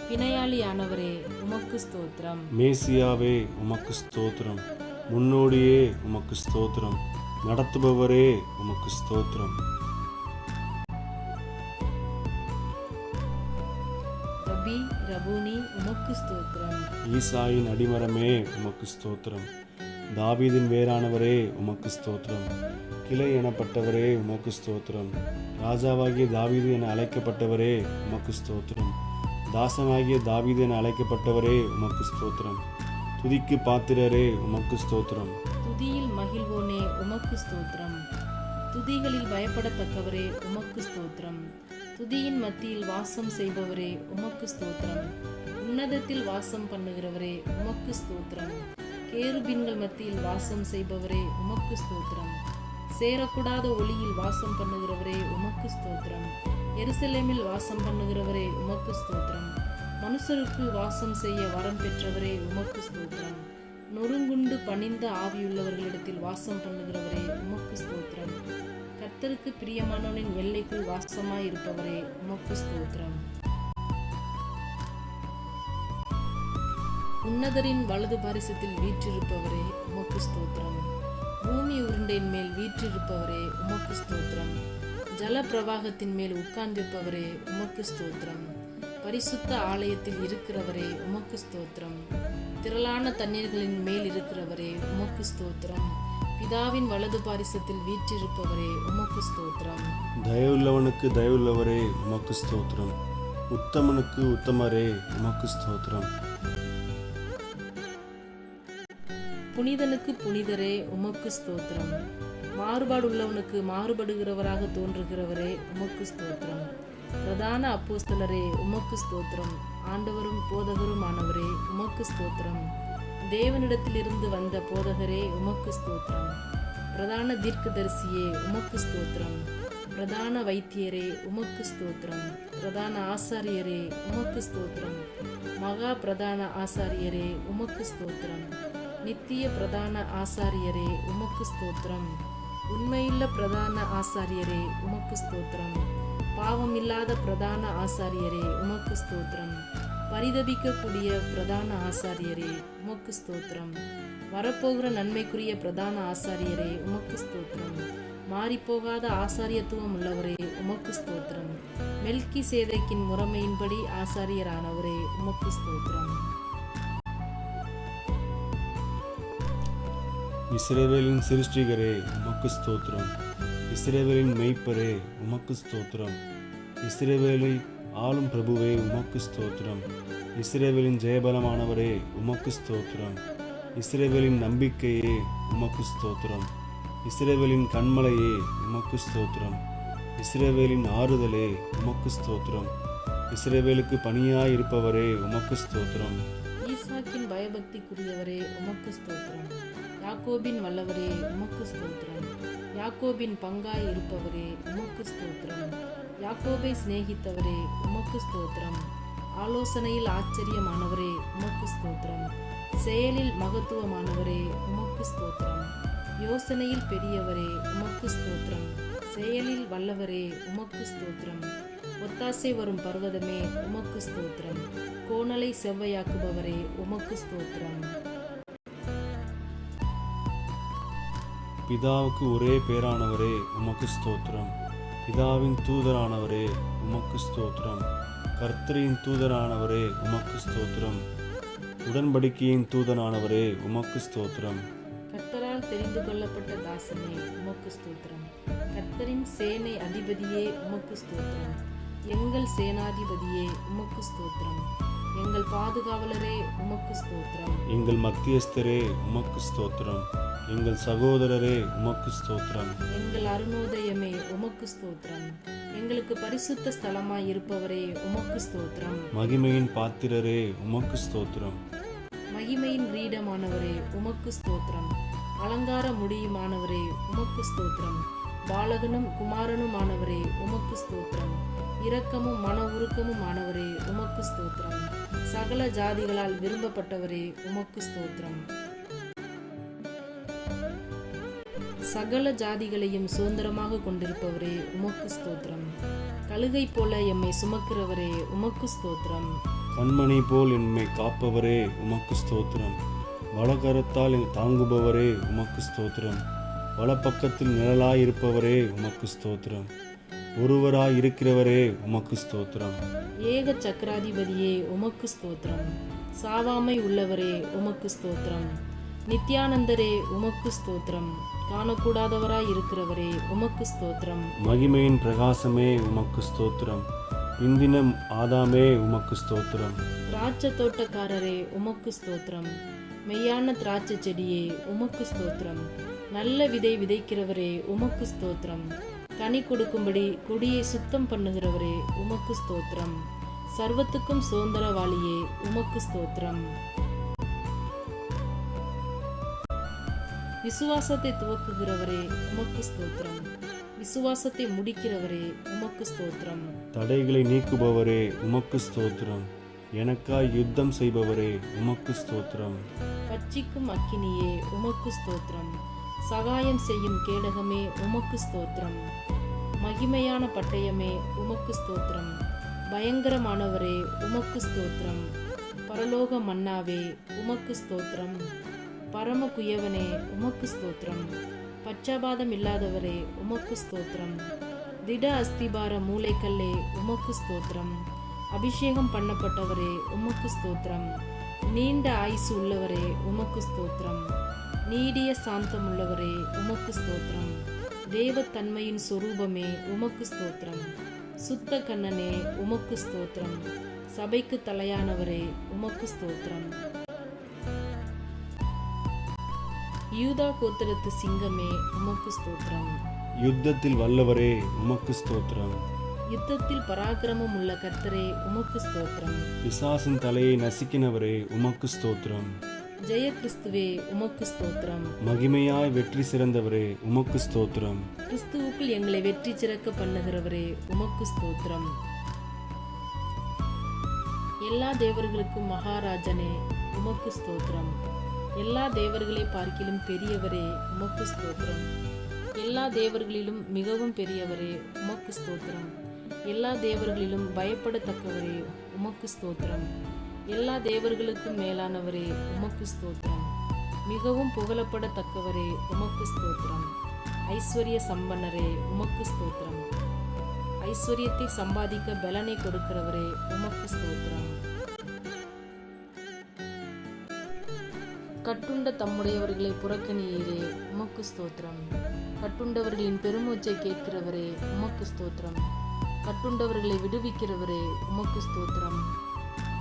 பிணையாளியானவரே உமக்கு ஸ்தோத்திரம். மேசியாவே உமக்கு ஸ்தோத்திரம். முன்னோடியே உமக்கு ஸ்தோத்திரம். நடத்துபவரே உமக்கு ஸ்தோத்திரம். ரபி ரபூனி உமக்கு ஸ்தோத்திரம். ஈசாயின் அடிமரமே உமக்கு ஸ்தோத்திரம். தாவீதின் வேரானவரே உமக்கு ஸ்தோத்திரம். கிளை எனப்பட்டவரே உமக்கு ஸ்தோத்திரம். ராஜாவாகிய தாவீது என அழைக்கப்பட்டவரே உமக்கு ஸ்தோத்திரம். தாசனாகிய தாவீது என அழைக்கப்பட்டவரே உமக்கு ஸ்தோத்திரம். துதிக்கு பாத்திரரே உமக்கு ஸ்தோத்திரம். துதியில் மகிழ்வோனே உமக்கு ஸ்தோத்திரம். துதிகளில் பயப்படத்தக்கவரே உமக்கு ஸ்தோத்திரம். துதியின் மத்தியில் வாசம் செய்பவரே உமக்கு ஸ்தோத்திரம். உன்னதத்தில் வாசம் பண்ணுகிறவரே உமக்கு ஸ்தோத்திரம். கேருபீன்கள் மத்தியில் வாசம் செய்பவரே உமக்கு ஸ்தோத்திரம். சேரக்கூடாத ஒளியில் வாசம் பண்ணுகிறவரே உமக்கு ஸ்தோத்திரம். எருசலேமில் வாசம் பண்ணுகிறவரே உமக்கு ஸ்தோத்திரம். மனுஷருக்குள் வாசம் செய்ய வரம் பெற்றவரே உமக்கு ஸ்தோத்திரம். நொறுங்குண்டு பணிந்த ஆவியுள்ளவர்களிடத்தில் வாசம் பண்ணுகிறவரே உமக்கு ஸ்தோத்திரம். கர்த்தருக்கு பிரியமானவனின் எல்லைக்குள் வாசமாய் இருப்பவரே உமக்கு ஸ்தோத்திரம். உன்னதரின் வலது பாரிசத்தில் வீற்றிருப்பவரே உமக்கு ஸ்தோத்திரம். பூமி உருண்டையின் மேல் வீற்றிருப்பவரே உமக்கு ஸ்தோத்திரம். ஜல பிரவாகத்தின் மேல் உட்கார்ந்திருப்பவரே உமக்கு ஸ்தோத்திரம். பரிசுத்த ஆலயத்தில் இருக்கிறவரே உமக்கு ஸ்தோத்திரம். திரளான தண்ணீர்களின் மேல் இருக்கிறவரே உமக்கு ஸ்தோத்திரம். பிதாவின் வலது பாரிசத்தில் வீற்றிருப்பவரே உமக்கு ஸ்தோத்திரம். தயவுள்ளவனுக்கு தயவுள்ளவரே உமக்கு ஸ்தோத்திரம். உத்தமனுக்கு உத்தமரே உமக்கு ஸ்தோத்திரம். புனிதனுக்கு புனிதரே உமக்கு ஸ்தோத்திரம். மாறுபாடுள்ளவனுக்கு மாறுபடுகிறவராக தோன்றுகிறவரே உமக்கு ஸ்தோத்திரம். பிரதான அப்போஸ்தலரே உமக்கு ஸ்தோத்திரம். ஆண்டவரும் போதகருமானவரே உமக்கு ஸ்தோத்திரம். தேவனிடத்திலிருந்து வந்த போதகரே உமக்கு ஸ்தோத்திரம். பிரதான தீர்க்கதரிசியே உமக்கு ஸ்தோத்திரம். பிரதான வைத்தியரே உமக்கு ஸ்தோத்திரம். பிரதான ஆசாரியரே உமக்கு ஸ்தோத்திரம். மகா பிரதான ஆசாரியரே உமக்கு ஸ்தோத்திரம். நித்திய பிரதான ஆசாரியரே உமக்கு ஸ்தோத்திரம். உண்மையுள்ள பிரதான ஆசாரியரே உமக்கு ஸ்தோத்திரம். பாவமில்லாத பிரதான ஆசாரியரே உமக்கு ஸ்தோத்திரம். பரிதபிக்கக்கூடிய பிரதான ஆசாரியரே உமக்கு ஸ்தோத்திரம். வரப்போகிற நன்மைக்குரிய பிரதான ஆசாரியரே உமக்கு ஸ்தோத்திரம். மாறிப்போகாத ஆசாரியத்துவம் உள்ளவரே உமக்கு ஸ்தோத்திரம். மெல்கி சேதைக்கின் முறைமையின்படி ஆசாரியரானவரே உமக்கு ஸ்தோத்திரம். இஸ்ரவேலின் சிருஷ்டிகரே உமக்கு ஸ்தோத்திரம். இஸ்ரவேலின் மெய்ப்பரே உமக்கு ஸ்தோத்திரம். இஸ்ரவேலை ஆளும் பிரபுவே உமக்கு ஸ்தோத்திரம். இஸ்ரவேலின் ஜெயபலமானவரே உமக்கு ஸ்தோத்திரம். இஸ்ரவேலின் நம்பிக்கையே உமக்கு ஸ்தோத்திரம். இஸ்ரவேலின் கண்மலையே உமக்கு ஸ்தோத்திரம். இஸ்ரவேலின் ஆறுதலே உமக்கு ஸ்தோத்திரம். இஸ்ரவேலுக்கு பணியாயிருப்பவரே உமக்கு ஸ்தோத்திரம். ஈசாக்கின் பயபக்திக்குரியவரே உமக்கு ஸ்தோத்திரம். யாக்கோபின் வல்லவரே உமக்கு ஸ்தோத்திரம். யாக்கோபின் பங்காய் இருப்பவரே உமக்கு ஸ்தோத்திரம். யாக்கோபை சிநேகித்தவரே உமக்கு ஸ்தோத்திரம். ஆலோசனையில் ஆச்சரியமானவரே உமக்கு ஸ்தோத்திரம். செயலில் மகத்துவமானவரே உமக்கு ஸ்தோத்திரம். யோசனையில் பெரியவரே உமக்கு ஸ்தோத்திரம். செயலில் வல்லவரே உமக்கு ஸ்தோத்திரம். ஒத்தாசை வரும் பர்வதமே உமக்கு ஸ்தோத்திரம். கோணலை செவ்வையாக்குபவரே உமக்கு ஸ்தோத்திரம். பிதாவுக்கு ஒரே பேரானவரே உமக்கு ஸ்தோத்திரம். பிதாவின் தூதரானவரே உமக்கு ஸ்தோத்திரம். கர்த்தரின் தூதரானவரே உமக்கு ஸ்தோத்திரம். உடன்படிக்கையின் தூதனானவரே உமக்கு ஸ்தோத்திரம். கர்த்தரால் தெரிந்து கொள்ளப்பட்ட தாசனே உமக்கு ஸ்தோத்திரம். கர்த்தரின் சேனை அதிபதியே உமக்கு ஸ்தோத்திரம். எங்கள் சேனாதிபதியே உமக்கு ஸ்தோத்திரம். எங்கள் பாதுகாவலரே உமக்கு ஸ்தோத்திரம். எங்கள் மத்தியஸ்தரே உமக்கு ஸ்தோத்திரம். எங்கள் சகோதரரே உமக்கு ஸ்தோத்திரம். எங்கள் அருணோதயமே உமக்கு ஸ்தோத்திரம். எங்களுக்கு பரிசுத்த ஸ்தலமாய் இருப்பவரே உமக்கு ஸ்தோத்திரம். மகிமையின் பாத்திரரே உமக்கு ஸ்தோத்திரம். மகிமையின் கிரீடமானவரே உமக்கு ஸ்தோத்திரம். அலங்கார முடியுமானவரே உமக்கு ஸ்தோத்திரம். பாலகனும் குமாரனுமானவரே உமக்கு ஸ்தோத்திரம். இரக்கமும் மன உருக்கமும் ஆனவரே உமக்கு ஸ்தோத்திரம். சகல ஜாதிகளால் விரும்பப்பட்டவரே உமக்கு ஸ்தோத்திரம். சகல ஜாதிகளையும் சுதந்திரமாக கொண்டிருப்பவரே உமக்கு ஸ்தோத்திரம். கழுகை போல எம்மை சுமக்கிறவரே உமக்கு ஸ்தோத்திரம். கண்மணி போல் என்னை காப்பவரே உமக்கு ஸ்தோத்திரம். வலகரத்தால் என்னை தாங்குபவரே உமக்கு ஸ்தோத்திரம். வலப்பக்கத்தில் நிழலாயிருப்பவரே உமக்கு ஸ்தோத்திரம். ஒருவராய் இருக்கிறவரே உமக்கு ஸ்தோத்திரம். ஏக சக்கராதிபதியே உமக்கு ஸ்தோத்திரம். சாவாமை உள்ளவரே உமக்கு ஸ்தோத்திரம். நித்யானந்தரே உமக்கு ஸ்தோத்திரம். காணக்கூடாதவராய் இருக்கிறவரே உமக்கு ஸ்தோத்திரம். மகிமையின் பிரகாசமே உமக்கு ஸ்தோத்திரம். இந்தினம் ஆதாமே உமக்கு ஸ்தோத்திரம். திராட்சை தோட்டக்காரரே உமக்கு ஸ்தோத்திரம். மெய்யான திராட்சை செடியே உமக்கு ஸ்தோத்திரம். நல்ல விதை விதைக்கிறவரே உமக்கு ஸ்தோத்திரம். கனி கொடுக்கும்படி கொடியை சுத்தம் பண்ணுகிறவரே உமக்கு ஸ்தோத்திரம். சர்வத்துக்கும் சுதந்திரவாளியே உமக்கு ஸ்தோத்திரம். விசுவாசத்தை துவக்குகிறவரே உமக்கு ஸ்தோத்திரம். விசுவாசத்தை முடிக்கிறவரே உமக்கு ஸ்தோத்திரம். தடைகளை நீக்குபவரே உமக்கு ஸ்தோத்திரம். எனக்காய் யுத்தம் செய்பவரே உமக்கு ஸ்தோத்திரம். பட்சிக்கும் அக்கினியே உமக்கு ஸ்தோத்திரம். சகாயம் செய்யும் கேடகமே உமக்கு ஸ்தோத்திரம். மகிமையான பட்டயமே உமக்கு ஸ்தோத்திரம். பயங்கரமானவரே உமக்கு ஸ்தோத்திரம். பரலோக மன்னாவே உமக்கு ஸ்தோத்திரம். பரம குயவனே உமக்கு ஸ்தோத்திரம். பட்சபாதம் இல்லாதவரே உமக்கு ஸ்தோத்திரம். திட அஸ்திபார மூளைக்கல்லே உமக்கு ஸ்தோத்திரம். அபிஷேகம் பண்ணப்பட்டவரே உமக்கு ஸ்தோத்திரம். நீண்ட ஆயுசு உள்ளவரே உமக்கு ஸ்தோத்திரம். நீடிய சாந்தம் உள்ளவரே உமக்கு ஸ்தோத்திரம். தேவத்தன்மையின் சொரூபமே உமக்கு ஸ்தோத்திரம். சுத்த கண்ணனே உமக்கு ஸ்தோத்திரம். சபைக்கு தலையானவரே உமக்கு ஸ்தோத்திரம். யூதா கோத்திரத்து சிங்கமே உமக்கு ஸ்தோத்திரம். யுத்தத்தில் வல்லவரே உமக்கு ஸ்தோத்திரம். யுத்தத்தில் பராக்கிரமம் உள்ள கர்த்தரே உமக்கு ஸ்தோத்திரம். பிசாசின் தலையை நசுக்கினவரே உமக்கு ஸ்தோத்திரம். ஜெய கிறிஸ்துவே உமக்கு ஸ்தோத்திரம். மகிமையாய் வெற்றி சிறந்தவரே உமக்கு ஸ்தோத்திரம். கிறிஸ்துவுக்குள் எங்களை வெற்றி சிறக்க பண்ணுகிறவரே உமக்கு ஸ்தோத்திரம். எல்லா தேவர்களுக்கும் மகாராஜனே உமக்கு ஸ்தோத்திரம். எல்லா தேவர்களை பார்க்கிலும் பெரியவரே உமக்கு ஸ்தோத்திரம். எல்லா தேவர்களிலும் மிகவும் பெரியவரே உமக்கு ஸ்தோத்திரம். எல்லா தேவர்களிலும் பயப்படத்தக்கவரே உமக்கு ஸ்தோத்திரம். எல்லா தேவர்களுக்கும் மேலானவரே உமக்கு ஸ்தோத்திரம். மிகவும் புகழப்படத்தக்கவரே உமக்கு ஸ்தோத்திரம். ஐஸ்வர்ய சம்பன்னரே உமக்கு ஸ்தோத்திரம். ஐஸ்வர்யத்தை சம்பாதிக்க பலனை கொடுக்கிறவரே உமக்கு ஸ்தோத்திரம். கட்டுண்ட தம்முடையவர்களை புறக்கணியீரே உமக்கு ஸ்தோத்திரம். கட்டுண்டவர்களின் பெருமூச்சை கேட்கிறவரே உமக்கு ஸ்தோத்திரம். கட்டுண்டவர்களை விடுவிக்கிறவரே உமக்கு ஸ்தோத்திரம்.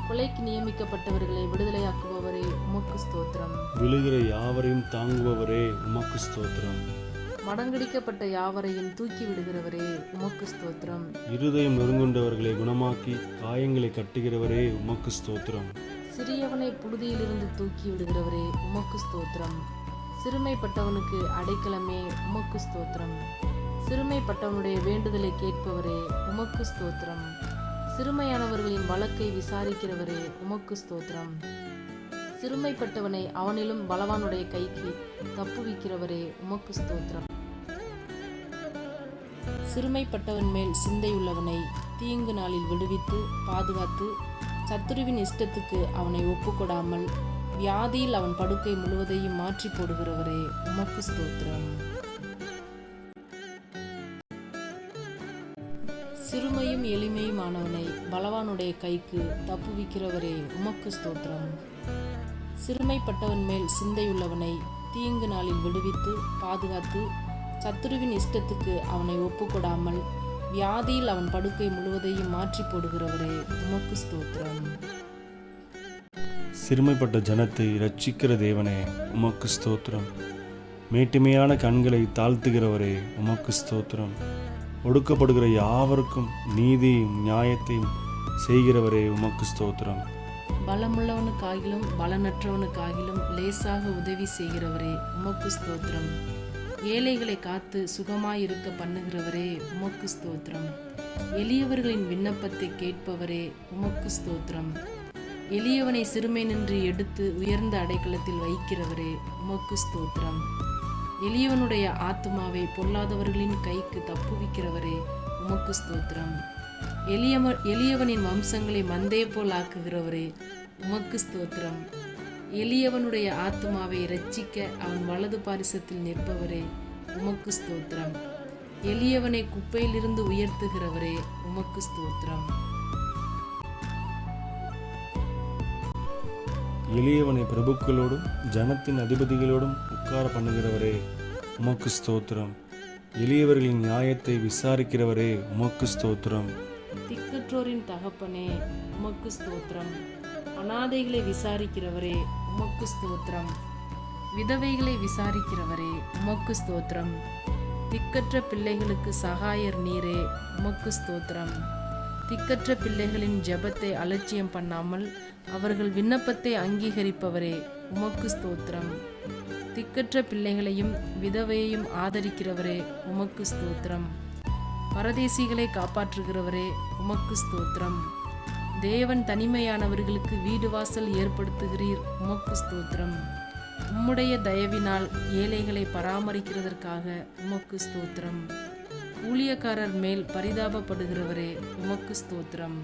கொலைக்கு நியமிக்கப்பட்டவர்களை விடுதலையாக்குபவரே உமக்கு ஸ்தோத்திரம். விழுகிற யாவரையும் தாங்குபவரே உமக்கு ஸ்தோத்திரம். மடங்கடிக்கப்பட்ட யாவரையும் தூக்கி விடுகிறவரே உமக்கு ஸ்தோத்திரம். இருதயம் நொறுங்குண்டவர்களை குணமாக்கி காயங்களை கட்டுகிறவரே உமக்கு ஸ்தோத்திரம். சிறியவனை புழுதியிலிருந்து தூக்கி விடுகிறவரே உமக்கு ஸ்தோத்திரம். சிறுமைப்பட்டவனுக்கு அடைக்கலமே உமக்கு ஸ்தோத்திரம். சிறுமைப்பட்டவனுடைய வேண்டுதலை கேட்பவரே உமக்கு ஸ்தோத்திரம். சிறுமையானவர்களின் வழக்கை விசாரிக்கிறவரே உமக்கு ஸ்தோத்திரம். சிறுமைப்பட்டவனை அவனிலும் பலவானுடைய கைக்கு தப்புவிக்கிறவரே உமக்கு ஸ்தோத்திரம். சிறுமைப்பட்டவன் மேல் சிந்தையுள்ளவனை தீங்கு நாளில் விடுவித்து பாதுகாத்து சத்துருவின் இஷ்டத்துக்கு அவனை ஒப்புக்கொடாமல் வியாதியில் அவன் படுக்கை முழுவதையும் மாற்றி போடுகிறவரே உமக்கு ஸ்தோத்திரம். சிறுமையும் எளிமையும் ஆனவனை பலவானுடைய கைக்கு தப்புவிக்கிறவரே உமக்கு ஸ்தோத்திரம். சிறுமைப்பட்டவன் மேல் சிந்தையுள்ளவனை தீங்கு நாளில் விடுவித்து பாதுகாத்து சத்துருவின் இஷ்டத்துக்கு அவனை ஒப்புக்கொடாமல் வியாதியில் அவன் படுக்கை முழுவதையும் மாற்றி போடுகிறவரே உமக்கு ஸ்தோத்திரம். சிறுமைப்பட்ட ஜனத்தை இரட்சிக்கிற தேவனே உமக்கு ஸ்தோத்திரம். மேட்டுமையான கண்களை தாழ்த்துகிறவரே உமக்கு ஸ்தோத்திரம். ஒடுக்கப்படுகிற யாவருக்கும் நீதியும் நியாயத்தையும் செய்கிறவரே உமக்கு ஸ்தோத்திரம். பலமுள்ளவனுக்காகிலும் பலனற்றவனுக்காகிலும் லேசாக உதவி செய்கிறவரே உமக்கு ஸ்தோத்திரம். ஏழைகளை காத்து சுகமாயிருக்க பண்ணுகிறவரே உமக்கு ஸ்தோத்திரம். எளியவர்களின் விண்ணப்பத்தை கேட்பவரே உமக்கு ஸ்தோத்திரம். எளியவனை சிறுமை நின்று எடுத்து உயர்ந்த அடைக்கலத்தில் வைக்கிறவரே உமக்கு ஸ்தோத்திரம். எளியவனுடைய ஆத்துமாவை பொல்லாதவர்களின் கைக்கு தப்புவிக்கிறவரே உமக்கு ஸ்தோத்திரம். எளியவனின் வம்சங்களை மந்தே போல் ஆக்குகிறவரே உமக்கு ஸ்தோத்திரம். எளியவனுடைய ஆத்துமாவை இரட்சிக்க அவன் வலது பாரிசத்தில் நிற்பவரே உமக்கு ஸ்தோத்திரம். எளியவனை குப்பையிலிருந்து உயர்த்துகிறவரே உமக்கு ஸ்தோத்திரம். எளியவனை பிரபுக்களோடும் ஜனத்தின் அதிபதிகளோடும் உட்கார பண்ணுகிறவரே உமக்கு ஸ்தோத்திரம். எளியவர்களின் நியாயத்தை விசாரிக்கிறவரே உமக்கு ஸ்தோத்திரம். திக்கற்றோரின் தகப்பனே உமக்கு ஸ்தோத்திரம். அனாதைகளை விசாரிக்கிறவரே உமக்கு ஸ்தோத்திரம். விதவைகளை விசாரிக்கிறவரே உமக்கு ஸ்தோத்திரம். திக்கற்ற பிள்ளைகளுக்கு சகாயர் நீரே உமக்கு ஸ்தோத்திரம். திக்கற்ற பிள்ளைகளின் ஜெபத்தை அலட்சியம் பண்ணாமல் அவர்கள் விண்ணப்பத்தை அங்கீகரிப்பவரே உமக்கு ஸ்தோத்திரம். திக்கற்ற பிள்ளைகளையும் விதவையையும் ஆதரிக்கிறவரே உமக்கு ஸ்தோத்திரம். பரதேசிகளை காப்பாற்றுகிறவரே உமக்கு ஸ்தோத்திரம். தேவன் தனிமையானவர்களுக்கு வீடு வாசல் ஏற்படுத்துகிறீர் உமக்கு ஸ்தோத்திரம். உம்முடைய தயவினால் ஏழைகளை பராமரிக்கிறதற்காக உமக்கு ஸ்தோத்திரம். ஊழியக்காரர் மேல் பரிதாபப்படுகிறவரே உமக்கு ஸ்தோத்திரம்.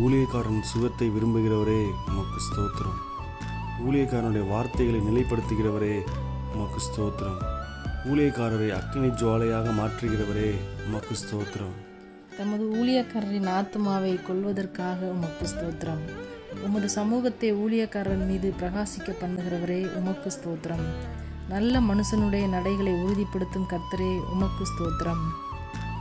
ஊழியக்காரன் சுகத்தை விரும்புகிறவரே உமக்கு ஸ்தோத்திரம். ஊழியக்காரனுடைய வார்த்தைகளை நிலைப்படுத்துகிறவரே உமக்கு ஸ்தோத்திரம். ஊழியக்காரரை அக்கினி ஜுவாலையாக மாற்றுகிறவரே உமக்கு ஸ்தோத்திரம். தமது ஊழியக்காரரின் ஆத்மாவை கொல்வதற்காக உமக்கு ஸ்தோத்திரம். உமது சமூகத்தை ஊழியக்காரர் மீது பிரகாசிக்க பண்ணுகிறவரே உமக்கு ஸ்தோத்திரம். நல்ல மனுஷனுடைய நடைகளை உறுதிப்படுத்தும் கர்த்தரே உமக்கு ஸ்தோத்திரம்.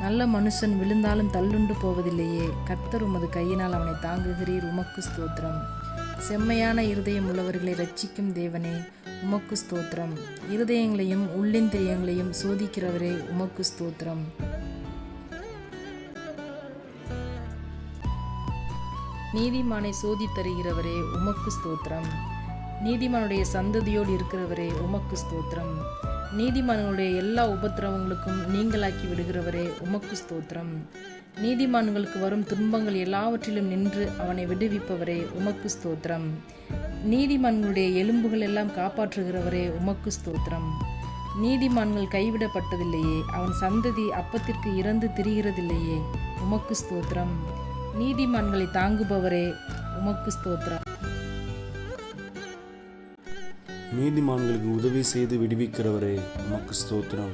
நல்ல மனுஷன் விழுந்தாலும் தள்ளுண்டு போவதில்லையே, கர்த்தர் உமது கையினால் அவனை தாங்குகிறீர் உமக்கு ஸ்தோத்திரம். செம்மையான இருதயம் உள்ளவர்களை இரட்சிக்கும் தேவனே உமக்கு ஸ்தோத்திரம். இருதயங்களையும் உள்ளிந்திரியங்களையும் சோதிக்கிறவரே உமக்கு ஸ்தோத்திரம். நீதிமானை சோதித்தருகிறவரே உமக்கு ஸ்தோத்திரம். நீதிமானுடைய சந்ததியோடு இருக்கிறவரே உமக்கு ஸ்தோத்திரம். நீதிமான்களுடைய எல்லா உபத்திரவங்களுக்கும் நீங்களாக்கி விடுகிறவரே உமக்கு ஸ்தோத்திரம். நீதிமான்களுக்கு வரும் துன்பங்கள் எல்லாவற்றிலும் நின்று அவனை விடுவிப்பவரே உமக்கு ஸ்தோத்திரம். நீதிமான்களுடைய எலும்புகள் எல்லாம் காப்பாற்றுகிறவரே உமக்கு ஸ்தோத்திரம். நீதிமான்கள் கைவிடப்பட்டதில்லையே, அவன் சந்ததி அப்பத்திற்கு இறந்து திரிகிறதில்லையே உமக்கு ஸ்தோத்திரம். நீதிமான்களை தாங்குபவரே உமக்கு ஸ்தோத்திரம். நீதிமான்களுக்கு உதவி செய்து விடுவிக்கிறவரே உமக்கு ஸ்தோத்திரம்.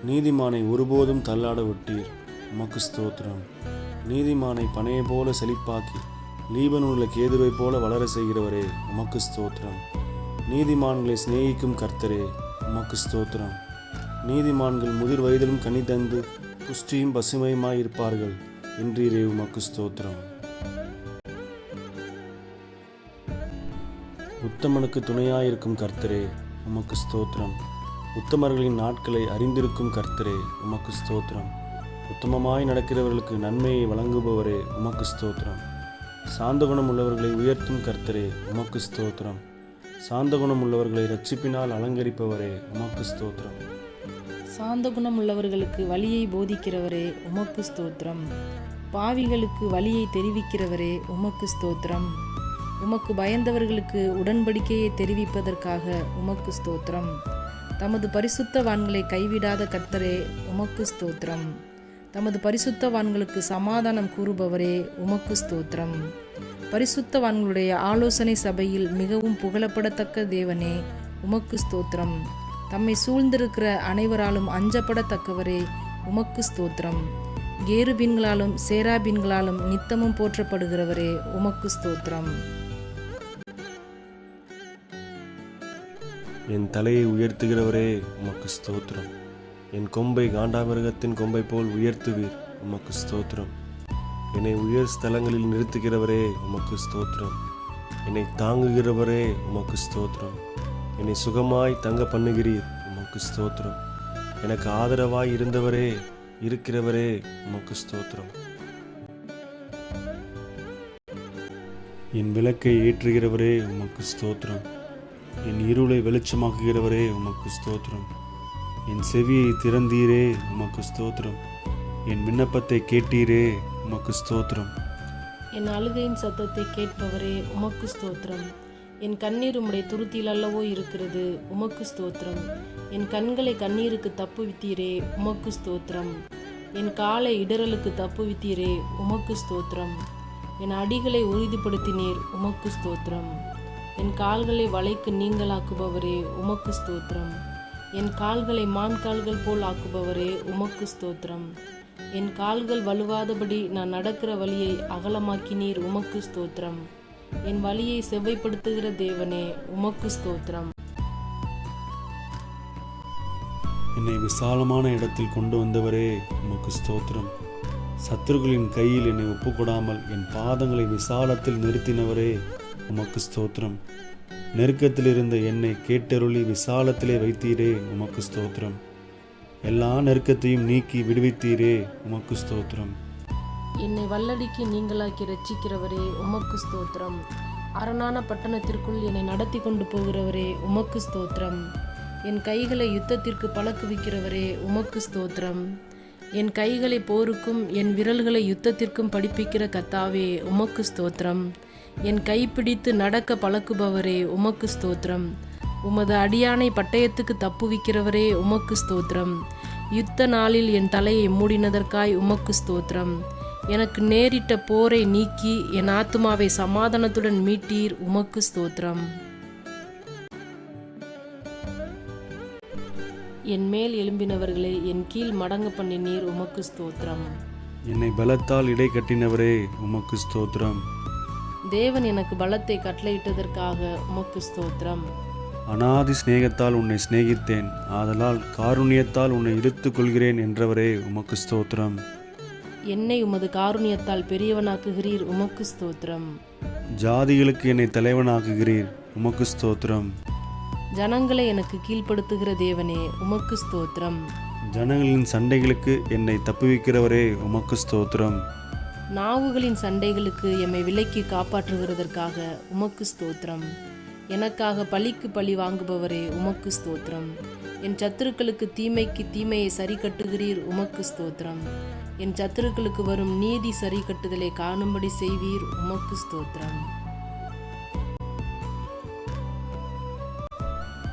நீதிமானை ஒருபோதும் தள்ளாட விட்டீர் உமக்கு ஸ்தோத்திரம். நீதிமானை பனையை போல செழிப்பாக்கி லீபனோனுள்ள கேதுரை போல வளர செய்கிறவரே உமக்கு ஸ்தோத்திரம். நீதிமான்களை சிநேகிக்கும் கர்த்தரே உமக்கு ஸ்தோத்திரம். நீதிமான்கள் முதிர் வயதிலும் கனி தந்து புஷ்டியும் பசுமையுமாய் இருப்பார்கள் என்றீரே உமக்கு ஸ்தோத்திரம். உத்தமனுக்கு துணையாயிருக்கும் கர்த்தரே உமக்கு ஸ்தோத்திரம். உத்தமர்களின் நாட்களை அறிந்திருக்கும் கர்த்தரே உமக்கு ஸ்தோத்திரம். உத்தமமாய் நடக்கிறவர்களுக்கு நன்மையை வழங்குபவரே உமக்கு ஸ்தோத்திரம். சாந்த குணம் உள்ளவர்களை உயர்த்தும் கர்த்தரே உமக்கு ஸ்தோத்திரம். சாந்த குணம் உள்ளவர்களை இரட்சிப்பினால் அலங்கரிப்பவரே உமக்கு ஸ்தோத்திரம். சாந்த குணம் உள்ளவர்களுக்கு வழியை போதிக்கிறவரே உமக்கு ஸ்தோத்திரம். பாவிகளுக்கு வழியை தெரிவிக்கிறவரே உமக்கு ஸ்தோத்திரம். உமக்கு பயந்தவர்களுக்கு உடன்படிக்கையை தெரிவிப்பதற்காக உமக்கு ஸ்தோத்திரம். தமது பரிசுத்தவான்களை கைவிடாத கர்த்தரே உமக்கு ஸ்தோத்திரம். தமது பரிசுத்தவான்களுக்கு சமாதானம் கூறுபவரே உமக்கு ஸ்தோத்திரம். பரிசுத்தவான்களுடைய ஆலோசனை சபையில் மிகவும் புகழப்படத்தக்க தேவனே உமக்கு ஸ்தோத்திரம். தம்மை சூழ்ந்திருக்கிற அனைவராலும் அஞ்சப்படத்தக்கவரே உமக்கு ஸ்தோத்திரம். கேருபீன்களாலும் சேராபீன்களாலும் நித்தமும் போற்றப்படுகிறவரே உமக்கு ஸ்தோத்திரம். என் தலையை உயர்த்துகிறவரே உமக்கு ஸ்தோத்திரம். என் கொம்பை காண்டாமிருகத்தின் கொம்பை போல் உயர்த்துவீர் உமக்கு ஸ்தோத்திரம். என்னை உயர் ஸ்தலங்களில் நிறுத்துகிறவரே உமக்கு ஸ்தோத்திரம். என்னை தாங்குகிறவரே உமக்கு ஸ்தோத்திரம். என்னை சுகமாய் தங்க பண்ணுகிறீர் உமக்கு ஸ்தோத்திரம். எனக்கு ஆதரவாய் இருந்தவரே இருக்கிறவரே உமக்கு ஸ்தோத்திரம். என் விளக்கை ஏற்றுகிறவரே உமக்கு ஸ்தோத்திரம். என் இருளை வெளிச்சமாக்குகிறவரே உமக்கு ஸ்தோத்திரம். என் செவியை திறந்தீரே உமக்கு ஸ்தோத்திரம். என் விண்ணப்பத்தை கேட்டீரே உமக்கு ஸ்தோத்திரம். என் அழுகையின் சத்தத்தை கேட்பவரே உமக்கு ஸ்தோத்திரம். என் கண்ணீர் உம்முடைய துருத்தியில் அல்லவோ இருக்கிறது உமக்கு ஸ்தோத்திரம். என் கண்களை கண்ணீருக்கு தப்புவித்தீரே, உமக்கு ஸ்தோத்திரம். என் காலை இடறலுக்கு தப்புவித்தீரே, உமக்கு ஸ்தோத்திரம். என் அடிகளை உறுதிப்படுத்தினீர், உமக்கு ஸ்தோத்திரம். என் கால்களை வலைக்கு நீங்களாக்குபவரே, உமக்கு ஸ்தோத்திரம். என் கால்களை மான் கால்கள் போல் ஆக்குபவரே, உமக்கு ஸ்தோத்திரம். என் கால்கள் வலுவாதபடி நான் நடக்கிற வழியை அகலமாக்கினீர், உமக்கு ஸ்தோத்திரம். என் வழியை செவ்வைப்படுத்துகிற தேவனே, உமக்கு ஸ்தோத்திரம். என்னை விசாலமான இடத்தில் கொண்டு வந்தவரே, உமக்கு ஸ்தோத்திரம். சத்துருக்களின் கையில் என்னை ஒப்புக்கொடாமல் என் பாதங்களை விசாலத்தில் நிறுத்தினவரே, உமக்கு ஸ்தோத்திரம். நெருக்கத்தில் இருந்த என்னை கேட்டருளி விசாலத்திலே வைத்தீரே, உமக்கு ஸ்தோத்திரம். எல்லா நெருக்கத்தையும் நீக்கி விடுவித்தீரே, உமக்கு ஸ்தோத்திரம். என்னை வல்லடிக்கு நீங்களாக்கி ரட்சிக்கிறவரே, உமக்கு ஸ்தோத்திரம். அரணான பட்டணத்திற்குள் என்னை நடத்தி கொண்டு போகிறவரே, உமக்கு ஸ்தோத்திரம். என் கைகளை யுத்தத்திற்கு பழக்குவிக்கிறவரே, உமக்கு ஸ்தோத்திரம். என் கைகளை போருக்கும் என் விரல்களை யுத்தத்திற்கும் படிப்பிக்கிற கர்த்தாவே, உமக்கு ஸ்தோத்திரம். என் கைப்பிடித்து நடக்க பழக்குபவரே, உமக்கு ஸ்தோத்திரம். உமது அடியானை பட்டயத்துக்கு தப்புவிக்கிறவரே, உமக்கு ஸ்தோத்திரம். யுத்த நாளில் என் தலையை மூடினதற்காய் உமக்கு ஸ்தோத்திரம். எனக்கு நேரிட்ட போரை நீக்கி என் ஆத்துமாவை சமாதானத்துடன் மீட்டீர், உமக்கு ஸ்தோத்திரம். என் மேல் எழும்பினவர்களை என் கீழ் மடங்க பண்ணினீர், உமக்கு ஸ்தோத்திரம். என்னை பலத்தால் இடை கட்டினவரே, உமக்கு ஸ்தோத்திரம். தேவன் எனக்கு பலத்தை கட்டளையிட்டதற்காக உமக்கு ஸ்தோத்திரம். அநாதி சிநேகத்தால் உன்னை சிநேகித்தேன், ஆதலால் காருண்யத்தால் உன்னை இழுத்துக் கொள்கிறேன் என்றவரே, உமக்கு ஸ்தோத்திரம். என்னை உமது காருண்யத்தால் பெரியவனாக்குகிறீர், உமக்கு ஸ்தோத்திரம். ஜாதிகளுக்கு என்னை தலைவனாக்குகிறீர், உமக்கு ஸ்தோத்திரம். ஜனங்களை எனக்கு கீழ்ப்படுத்துகிற தேவனே, உமக்கு ஸ்தோத்திரம். ஜனங்களின் சண்டைகளுக்கு என்னை தப்புவிக்கிறவரே, உமக்கு ஸ்தோத்திரம். நாவுகளின் சண்டைகளுக்கு எம்மை விலக்கி காப்பாற்றுகிறதற்காக உமக்கு ஸ்தோத்திரம். எனக்காக பழிக்கு பழி வாங்குபவரே, உமக்கு ஸ்தோத்திரம். என் சத்துருக்களுக்கு தீமைக்கு தீமையை சரி கட்டுகிறீர், உமக்கு ஸ்தோத்திரம். என் சத்துருக்களுக்கு வரும் நீதி சரி கட்டுதலை காணும்படி செய்வீர், உமக்கு ஸ்தோத்திரம்.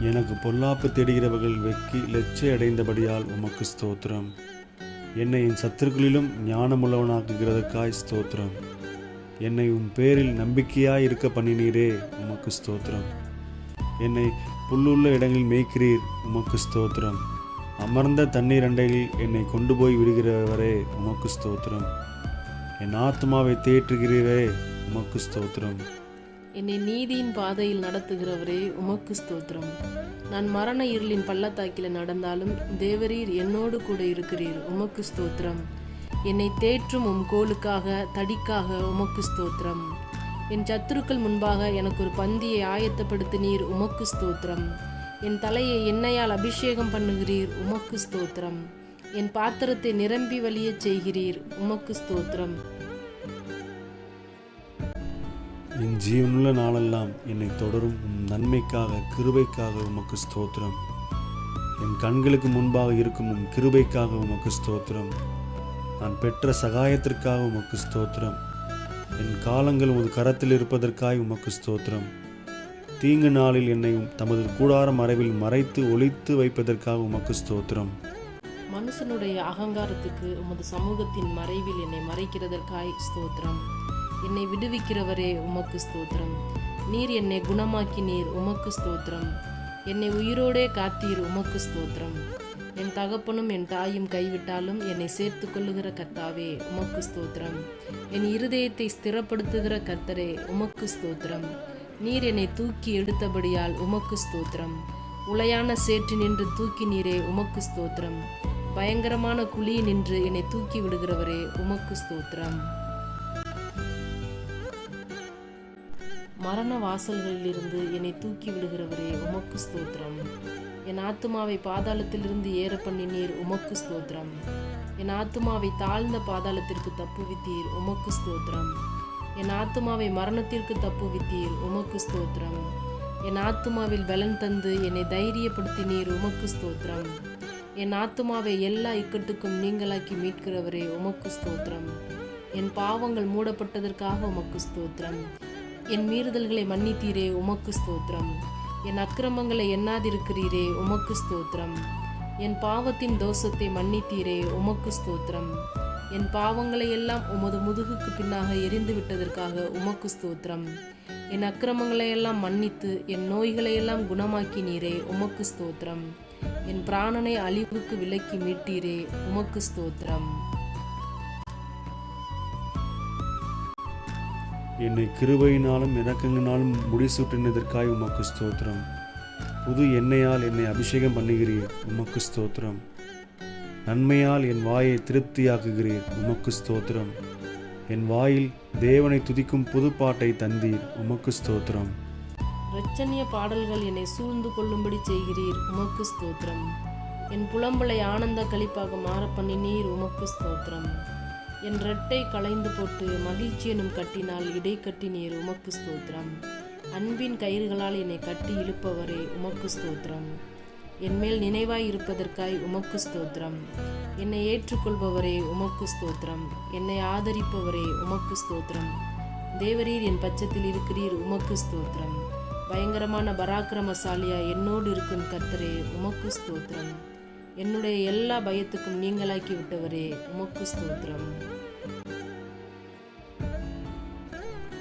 எனக்கு பொல்லாப்பு தேடுகிறவர்கள் வெக்கி லெச்சை அடைந்தபடியால் உமக்கு ஸ்தோத்திரம். என்னை என் சத்துருக்களிலும் ஞானமுள்ளவனாக்குகிறதற்காய் ஸ்தோத்திரம். என்னை உம் பேரில் நம்பிக்கையாய் இருக்க பண்ணினீரே, உமக்கு ஸ்தோத்திரம். என்னை புல்லுள்ள இடங்களில் மேய்க்கிறீர், உமக்கு ஸ்தோத்திரம். அமர்ந்த தண்ணீர் அண்டையில் என்னை கொண்டு போய் விடுகிறவரே, உமக்கு ஸ்தோத்திரம். என் ஆத்மாவை தேற்றுகிறீரே, உமக்கு ஸ்தோத்திரம். என்னை நீதியின் பாதையில் நடத்துகிறவரே, உமக்கு ஸ்தோத்திரம். நான் மரண இருளின் பள்ளத்தாக்கில் நடந்தாலும் தேவரீர் என்னோடு கூட இருக்கிறீர், உமக்கு ஸ்தோத்திரம். என்னை தேற்றும் உம் கோலுக்காக தடிக்காக உமக்கு ஸ்தோத்திரம். என் சத்துருக்கள் முன்பாக எனக்கு ஒரு பந்தியை ஆயத்தப்படுத்தினீர், உமக்கு ஸ்தோத்திரம். என் தலையை எண்ணெயால் அபிஷேகம் பண்ணுகிறீர், உமக்கு ஸ்தோத்திரம். என் பாத்திரத்தை நிரம்பி வழியச் செய்கிறீர், உமக்கு ஸ்தோத்திரம். என் ஜீவனுள்ள நாளெல்லாம் என்னை தொடரும் உம் நன்மைக்காக கிருபைக்காக உமக்கு ஸ்தோத்திரம். என் கண்களுக்கு முன்பாக இருக்கும் உம் கிருபைக்காக உமக்கு ஸ்தோத்திரம். நான் பெற்ற சகாயத்திற்காக உமக்கு ஸ்தோத்திரம். என் காலங்கள் உமது கரத்தில் இருப்பதற்காக உமக்கு ஸ்தோத்திரம். தீங்கு நாளில் என்னை தமது கூடார மறைவில் மறைத்து ஒளித்து வைப்பதற்காக உமக்கு ஸ்தோத்திரம். மனுஷனுடைய அகங்காரத்துக்கு உமது சமூகத்தின் மறைவில் என்னை மறைக்கிறதற்காய் ஸ்தோத்திரம். என்னை விடுவிக்கிறவரே, உமக்கு ஸ்தோத்திரம். நீர் என்னை குணமாக்கினீர், உமக்கு ஸ்தோத்திரம். என்னை உயிரோடே காத்தீர், உமக்கு ஸ்தோத்திரம். என் தகப்பனும் என் தாயும் கைவிட்டாலும் என்னை சேர்த்து கொள்ளுகிற கர்த்தாவே, உமக்கு ஸ்தோத்திரம். என் இருதயத்தை ஸ்திரப்படுத்துகிற கர்த்தரே, உமக்கு ஸ்தோத்திரம். நீர் என்னை தூக்கி எடுத்தபடியால் உமக்கு ஸ்தோத்திரம். உளையான சேற்று நின்று தூக்கி நீரே, உமக்கு ஸ்தோத்திரம். பயங்கரமான குழி நின்று என்னை தூக்கி விடுகிறவரே, உமக்கு ஸ்தோத்திரம். மரண வாசல்களிலிருந்து என்னை தூக்கி விடுகிறவரே, உமக்கு ஸ்தோத்திரம். என் ஆத்துமாவை பாதாளத்திலிருந்து ஏற பண்ணினீர், உமக்கு ஸ்தோத்திரம். என் ஆத்துமாவை தாழ்ந்த பாதாளத்திற்கு தப்புவித்தீர், உமக்கு ஸ்தோத்திரம். என் ஆத்துமாவை மரணத்திற்கு தப்புவித்தீர், உமக்கு ஸ்தோத்திரம். என் ஆத்துமாவில் பலன் தந்து என்னை தைரியப்படுத்தினீர், உமக்கு ஸ்தோத்திரம். என் ஆத்துமாவை எல்லா இக்கட்டுக்கும் நீங்களாக்கி மீட்கிறவரே, உமக்கு ஸ்தோத்திரம். என் பாவங்கள் மூடப்பட்டதற்காக உமக்கு ஸ்தோத்திரம். என் மீறுதல்களை மன்னித்தீரே, உமக்கு ஸ்தோத்திரம். என் அக்கிரமங்களை எண்ணாதிருக்கிறீரே, உமக்கு ஸ்தோத்திரம். என் பாவத்தின் தோஷத்தை மன்னித்தீரே, உமக்கு ஸ்தோத்திரம். என் பாவங்களை எல்லாம் உமது முதுகுக்கு பின்னாக எரிந்து விட்டதற்காக உமக்கு ஸ்தோத்திரம். என் அக்கிரமங்களை எல்லாம் மன்னித்து என் நோய்களை எல்லாம் குணமாக்கினீரே, உமக்கு ஸ்தோத்திரம். என் பிராணனை அழிவுக்கு விலக்கி மீட்டீரே, உமக்கு ஸ்தோத்திரம். என்னை கிருபையினாலும் இரக்கங்களினாலும் முடிசூட்டினதற்காய் உமக்கு ஸ்தோத்திரம். புது எண்ணெயால் என்னை அபிஷேகம் பண்ணுகிறீர், உமக்கு ஸ்தோத்திரம். நன்மையால் என் வாயை திருப்தியாக்குகிறீர், உமக்கு ஸ்தோத்திரம். என் வாயில் தேவனை துதிக்கும் புது பாட்டை தந்தீர், உமக்கு ஸ்தோத்திரம். இரட்சணிய பாடல்கள் என்னை சூழ்ந்து கொள்ளும்படி செய்கிறீர், உமக்கு ஸ்தோத்திரம். என் புலம்பலை ஆனந்த களிப்பாக மாற பண்ணினீர், உமக்கு ஸ்தோத்திரம். என் இரட்டை களைந்து போட்டு மகிழ்ச்சி எனும் கட்டினால் இடை கட்டினீர், உமக்கு ஸ்தோத்திரம். அன்பின் கயிறுகளால் என்னை கட்டி இழுப்பவரே, உமக்கு ஸ்தோத்திரம். என் மேல் நினைவாய் இருப்பதற்காய் உமக்கு ஸ்தோத்திரம். என்னை ஏற்றுக்கொள்பவரே, உமக்கு ஸ்தோத்திரம். என்னை ஆதரிப்பவரே, உமக்கு ஸ்தோத்திரம். தேவரீர் என் பட்சத்தில் இருக்கிறீர், உமக்கு ஸ்தோத்திரம். பயங்கரமான பராக்கிரமசாலியா என்னோடு இருக்கும் கர்த்தரே, உமக்கு ஸ்தோத்திரம். என்னுடைய எல்லா பயத்துக்கும் நீங்களாக்கி விட்டவரே, உமக்கு ஸ்தோத்திரம்.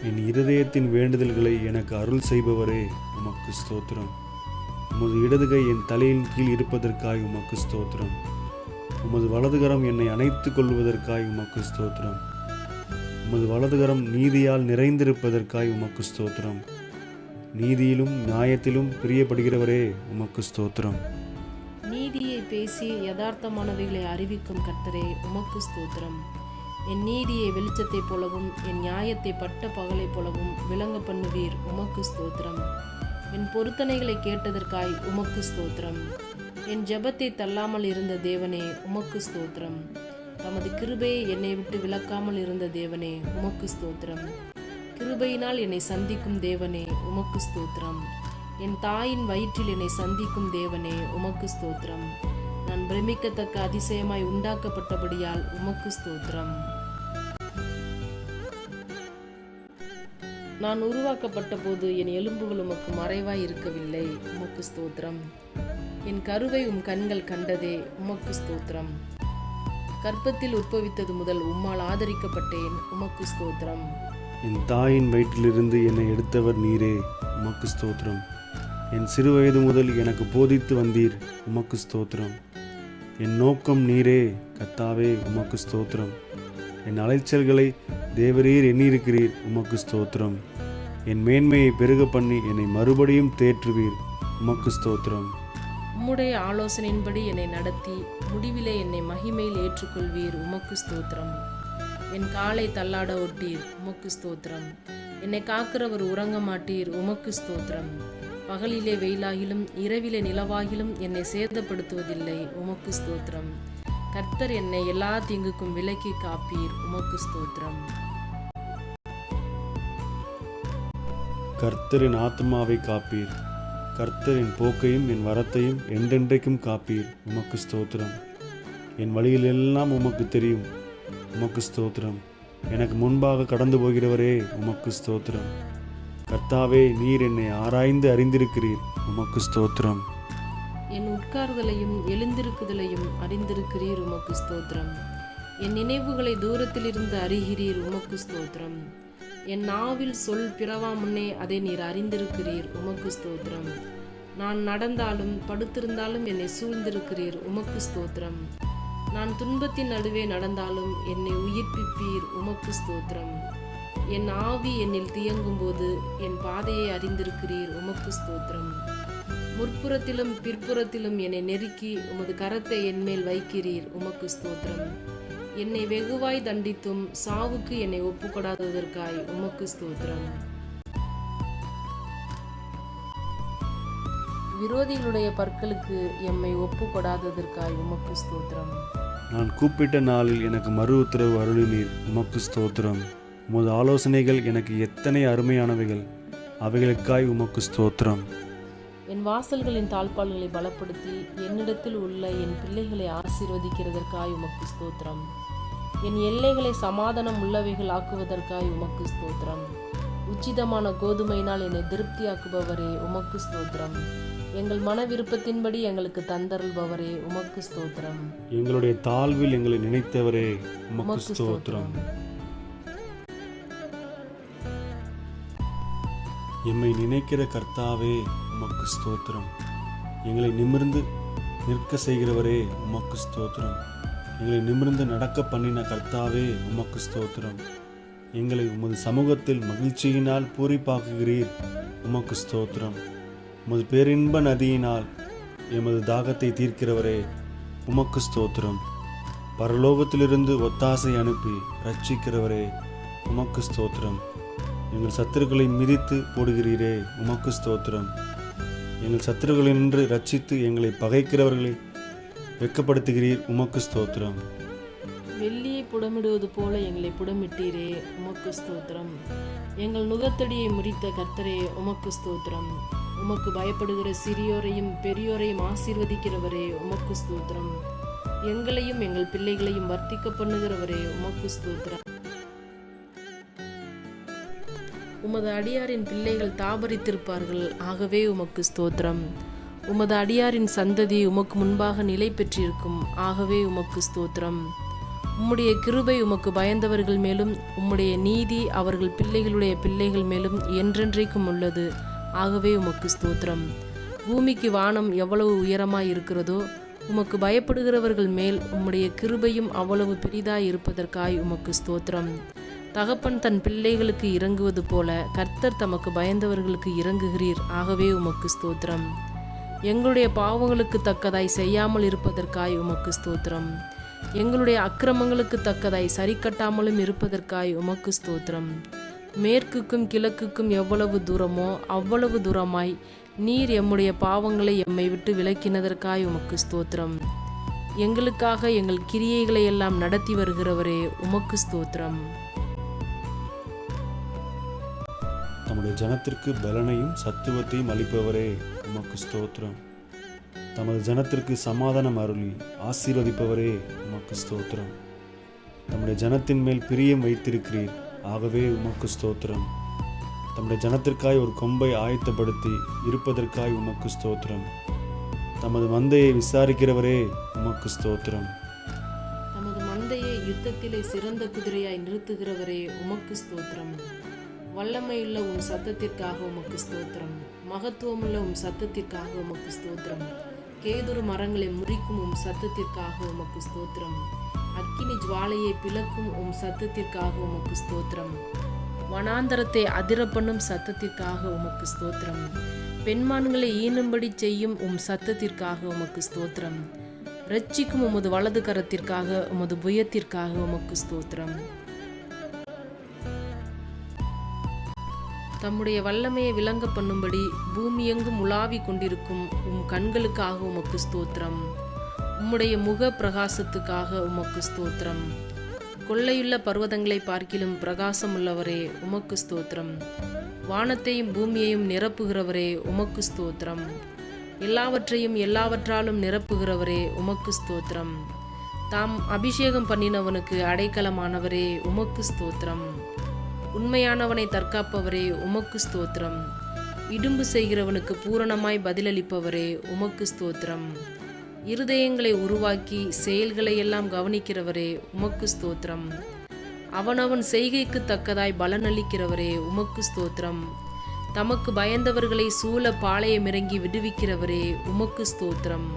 என் இருதயத்தின் வேண்டுதல்களை எனக்கு அருள் செய்பவரே, உமக்கு ஸ்தோத்திரம். உமது இடதுகை என் தலையின் கீழ் இருப்பதற்காய் உமக்கு ஸ்தோத்திரம். உமது வலதுகரம் என்னை அணைத்துக் கொள்வதற்காய் உமக்கு ஸ்தோத்திரம். உமது வலதுகரம் நீதியால் நிறைந்திருப்பதற்காய் உமக்கு ஸ்தோத்திரம். நீதியிலும் நியாயத்திலும் பிரியப்படுகிறவரே, உமக்கு ஸ்தோத்திரம். நீதியை பேசி யதார்த்தமானவைகளை அறிவிக்கும் கர்த்தரே, உமக்கு ஸ்தோத்திரம். என் நீதியை வெளிச்சத்தை போலவும் என் நியாயத்தை பட்ட பகலை போலவும் விளங்க பண்ணுவீர், உமக்கு ஸ்தோத்திரம். என் பொருத்தனைகளை கேட்டதற்காய் உமக்கு ஸ்தோத்திரம். என் ஜெபத்தை தள்ளாமல் இருந்த தேவனே, உமக்கு ஸ்தோத்திரம். தமது கிருபையை என்னை விட்டு விலக்காமல் இருந்த தேவனே, உமக்கு ஸ்தோத்திரம். கிருபையினால் என்னை சந்திக்கும் தேவனே, உமக்கு ஸ்தோத்திரம். என் தாயின் வயிற்றில் என்னை சந்திக்கும் தேவனே, உமக்கு ஸ்தோத்திரம். நான் பிரமிக்கத்தக்க அதிசயமாய் உண்டாக்கப்பட்டபடியால் உமக்கு ஸ்தோத்திரம். நான் உருவாக்கப்பட்ட போது என் எலும்புகள் உமக்கு மறைவாய் இருக்கவில்லை, உமக்கு ஸ்தோத்திரம். என் கருவை கண்கள் கண்டதே, உமக்கு ஸ்தோத்திரம். கர்ப்பத்தில் உட்பவித்தது முதல் உம்மால் ஆதரிக்கப்பட்டேன், உமக்கு ஸ்தோத்திரம். என் தாயின் வயிற்றிலிருந்து என்னை எடுத்தவர் நீரே, உமக்கு ஸ்தோத்திரம். என் சிறுவயது முதல் எனக்கு போதித்து வந்தீர், உமக்கு ஸ்தோத்திரம். என் நோக்கம் நீரே, கர்த்தாவே, உமக்கு ஸ்தோத்திரம். என் அலைச்சல்களை தேவரீர் எண்ணியிருக்கிறீர், உமக்கு ஸ்தோத்திரம். என் மேன்மையை பெருக பண்ணி என்னை மறுபடியும் தேற்றுவீர், உமக்கு ஸ்தோத்திரம். உம்முடைய ஆலோசனையின்படி என்னை நடத்தி முடிவிலே என்னை மகிமையில் ஏற்றுக்கொள்வீர், உமக்கு ஸ்தோத்திரம். என் காலை தள்ளாட ஒட்டீர், உமக்கு ஸ்தோத்திரம். என்னை காக்கிறவர் உறங்க மாட்டீர், உமக்கு ஸ்தோத்திரம். பகலிலே வெயிலாகிலும் இரவிலே நிலவாகிலும் என்னை சேதப்படுத்துவதில்லை, உமக்கு ஸ்தோத்திரம். கர்த்தர் என்னை எல்லா தீங்குக்கும் விலக்கி காப்பீர், உமக்கு ஸ்தோத்திரம். கர்த்தர் என் ஆத்மாவை காப்பீர். கர்த்தர் என் போக்கையும் என் வரத்தையும் என்றென்றைக்கும் காப்பீர், உமக்கு ஸ்தோத்திரம். என் வழியிலெல்லாம் உமக்கு தெரியும், உமக்கு ஸ்தோத்திரம். எனக்கு முன்பாக கடந்து போகிறவரே, உமக்கு ஸ்தோத்திரம். கர்த்தாவே, நீர் என்னை ஆராய்ந்து அறிந்திருக்கிறீர், உமக்கு ஸ்தோத்திரம். என் உட்கார்தலையும் எழுந்திருக்குதலையும் அறிந்திருக்கிறீர், உமக்கு ஸ்தோத்திரம். என் நினைவுகளை தூரத்திலிருந்து அறிகிறீர், உமக்கு ஸ்தோத்திரம். என் நாவில் சொல் பிறவா முன்னே அதை நீர் அறிந்திருக்கிறீர், உமக்கு ஸ்தோத்திரம். நான் நடந்தாலும் படுத்திருந்தாலும் என்னை சூழ்ந்திருக்கிறீர், உமக்கு ஸ்தோத்திரம். நான் துன்பத்தின் நடுவே நடந்தாலும் என்னை உயிர்ப்பிப்பீர், உமக்கு ஸ்தோத்திரம். என் ஆவி என்னில் தியங்கும் போது என் பாதையை அறிந்திருக்கிறீர், உமக்கு ஸ்தோத்திரம். முற்புறத்திலும் பிற்புறத்திலும் என்னை நெருக்கி உமது கரத்தை என்மேல் வைக்கிறீர், உமக்கு ஸ்தோத்திரம். என்னை வெகுவாய் தண்டித்தும் சாவுக்கு என்னை ஒப்புக்கொடாததற்காய் உமக்கு ஸ்தோத்திரம். விரோதிகளுடைய பற்களுக்கு எம்மை ஒப்புக்கொடாததற்காய் உமக்கு ஸ்தோத்திரம். நான் கூப்பிட்ட நாளில் எனக்கு மறு உத்தரவு அருளினீர், உமக்கு ஸ்தோத்திரம். உமது ஆலோசனைகள் எனக்கு எத்தனை அருமையானவைகள், அவைகளுக்காய் உமக்கு ஸ்தோத்திரம். என் வாசல்களின் தாழ்பால்களை பலப்படுத்தி என்னிடத்தில் உள்ள என் பிள்ளைகளை ஆசீர்வதிக்கிறதற்காய் உமக்கு ஸ்தோத்திரம். என் எல்லைகளை சமாதானம் உள்ளவைகள் ஆக்குவதற்காய் உமக்கு ஸ்தோத்திரம். உச்சிதமான கோதுமையினால் என்னை திருப்தியாக்குபவரே உமக்கு ஸ்தோத்திரம். எங்கள் மன விருப்பத்தின்படி எங்களுக்கு தந்தருள்பவரே உமக்கு ஸ்தோத்திரம். எங்களுடைய தாழ்வில் எங்களை நினைத்தவரே உமக்கு ஸ்தோத்திரம். எம்மை நினைக்கிற கர்த்தாவே உமக்கு ஸ்தோத்திரம். எங்களை நிமிர்ந்து நிற்க செய்கிறவரே உமக்கு ஸ்தோத்திரம். எங்களை நிமிர்ந்து நடக்க பண்ணின கர்த்தாவே உமக்கு ஸ்தோத்திரம். எங்களை உமது சமூகத்தில் மகிழ்ச்சியினால் பூரிப்பாக்குகிறீர் உமக்கு ஸ்தோத்திரம். உமது பேரின்ப நதியினால் எமது தாகத்தை தீர்க்கிறவரே உமக்கு ஸ்தோத்திரம். பரலோகத்திலிருந்து ஒத்தாசை அனுப்பி ரட்சிக்கிறவரே உமக்கு ஸ்தோத்திரம். எங்கள் சத்துருக்களை மிதித்து போடுகிறீரே உமக்கு ஸ்தோத்திரம். எங்கள் சத்துருக்களை நின்று ரட்சித்து எங்களை பகைக்கிறவர்களை வெட்கப்படுத்துகிறீர் உமக்கு ஸ்தோத்திரம். வெள்ளியை புடமிடுவது போல எங்களை புடமிட்டீரே உமக்கு ஸ்தோத்திரம். எங்கள் நுகத்தடியை முறித்த கர்த்தரே உமக்கு ஸ்தோத்திரம். உமக்கு பயப்படுகிற சிறியோரையும் பெரியோரையும் ஆசீர்வதிக்கிறவரே உமக்கு ஸ்தோத்திரம். எங்களையும் எங்கள் பிள்ளைகளையும் வர்த்திக்க பண்ணுகிறவரே உமக்கு ஸ்தோத்திரம். உமது அடியாரின் பிள்ளைகள் தாபரித்திருப்பார்கள், ஆகவே உமக்கு ஸ்தோத்திரம். உமது அடியாரின் சந்ததி உமக்கு முன்பாக நிலை பெற்றிருக்கும், ஆகவே உமக்கு ஸ்தோத்திரம். உம்முடைய கிருபை உமக்கு பயந்தவர்கள் மேலும் உம்முடைய நீதி அவர்கள் பிள்ளைகளுடைய பிள்ளைகள் மேலும் என்றென்றைக்கும் உள்ளது, ஆகவே உமக்கு ஸ்தோத்திரம். பூமிக்கு வானம் எவ்வளவு உயரமாய் இருக்கிறதோ உமக்கு பயப்படுகிறவர்கள் மேல் உம்முடைய கிருபையும் அவ்வளவு பெரிதாய் இருப்பதற்காய் உமக்கு ஸ்தோத்திரம். தகப்பன் தன் பிள்ளைகளுக்கு இறங்குவது போல கர்த்தர் தமக்கு பயந்தவர்களுக்கு இறங்குகிறீர், ஆகவே உமக்கு ஸ்தோத்திரம். எங்களுடைய பாவங்களுக்கு தக்கதாய் செய்யாமல் இருப்பதற்காய் உமக்கு ஸ்தோத்திரம். எங்களுடைய அக்கிரமங்களுக்கு தக்கதாய் சரி கட்டாமலும் இருப்பதற்காய் உமக்கு ஸ்தோத்திரம். மேற்குக்கும் கிழக்குக்கும் எவ்வளவு தூரமோ அவ்வளவு தூரமாய் நீர் எம்முடைய பாவங்களை எம்மை விட்டு விலக்கினதற்காய் உமக்கு ஸ்தோத்திரம். எங்களுக்காக எங்கள் கிரியைகளை எல்லாம் நடத்தி வருகிறவரே உமக்கு ஸ்தோத்திரம். தம்முடைய ஜனத்திற்கு பலனையும் சத்துவத்தையும் அளிப்பவரே உமக்கு ஸ்தோத்திரம். தமது ஜனத்திற்கு சமாதானம் அருளி ஆசீர்வதிப்பவரே உமக்கு ஸ்தோத்திரம். தம்முடைய ஜனத்தின் மேல் பிரியம் வைத்திருக்கிறீர், ஆகவே உமக்கு ஸ்தோத்திரம். தம்முடைய ஜனத்திற்காய் ஒரு கொம்பை ஆயத்தப்படுத்தி இருப்பதற்காய் உமக்கு ஸ்தோத்திரம். தமது மந்தையை விசாரிக்கிறவரே உமக்கு ஸ்தோத்திரம். தமது மந்தையை யுத்தத்திலே சிறந்த குதிரையாய் நிறுத்துகிறவரே உமக்கு ஸ்தோத்திரம். வல்லமையுள்ள உம் சத்தத்திற்காக உமக்கு ஸ்தோத்திரம். மகத்துவமுள்ள உம் சத்தத்திற்காக உமக்கு ஸ்தோத்திரம். கேதுரு மரங்களை முறிக்கும் உம் சத்தத்திற்காக உமக்கு ஸ்தோத்திரம். அக்கினி ஜுவாலையை பிளக்கும் உம் சத்தத்திற்காக உமக்கு ஸ்தோத்திரம். வனாந்தரத்தை அதிரப்பண்ணும் சத்தத்திற்காக உமக்கு ஸ்தோத்திரம். பெண்மான்களை ஈனும்படி செய்யும் உம் சத்தத்திற்காக உமக்கு ஸ்தோத்திரம். இரட்சிக்கும் உமது வலது கரத்திற்காக உமது புயத்திற்காக உமக்கு ஸ்தோத்திரம். தம்முடைய வல்லமையை விளங்க பண்ணும்படி பூமியெங்கும் உலாவி கொண்டிருக்கும் உம் கண்களுக்காக உமக்கு ஸ்தோத்திரம். உம்முடைய முக பிரகாசத்துக்காக உமக்கு ஸ்தோத்திரம். கொள்ளையுள்ள பர்வதங்களை பார்க்கிலும் பிரகாசம் உள்ளவரே உமக்கு ஸ்தோத்திரம். வானத்தையும் பூமியையும் நிரப்புகிறவரே உமக்கு ஸ்தோத்திரம். எல்லாவற்றையும் எல்லாவற்றாலும் நிரப்புகிறவரே உமக்கு ஸ்தோத்திரம். தாம் அபிஷேகம் பண்ணினவனுக்கு அடைக்கலமானவரே உமக்கு ஸ்தோத்திரம். உண்மையானவனை தற்காப்பவரே உமக்கு ஸ்தோத்திரம். இடும்பு செய்கிறவனுக்கு பூரணமாய் பதிலளிப்பவரே உமக்கு ஸ்தோத்திரம். இருதயங்களை உருவாக்கி செயல்களை எல்லாம் கவனிக்கிறவரே உமக்கு ஸ்தோத்திரம். அவனவன் செய்கைக்கு தக்கதாய் பலனளிக்கிறவரே உமக்கு ஸ்தோத்திரம். தமக்கு பயந்தவர்களை சூழ பாளையமிறங்கி விடுவிக்கிறவரே உமக்கு ஸ்தோத்திரம்.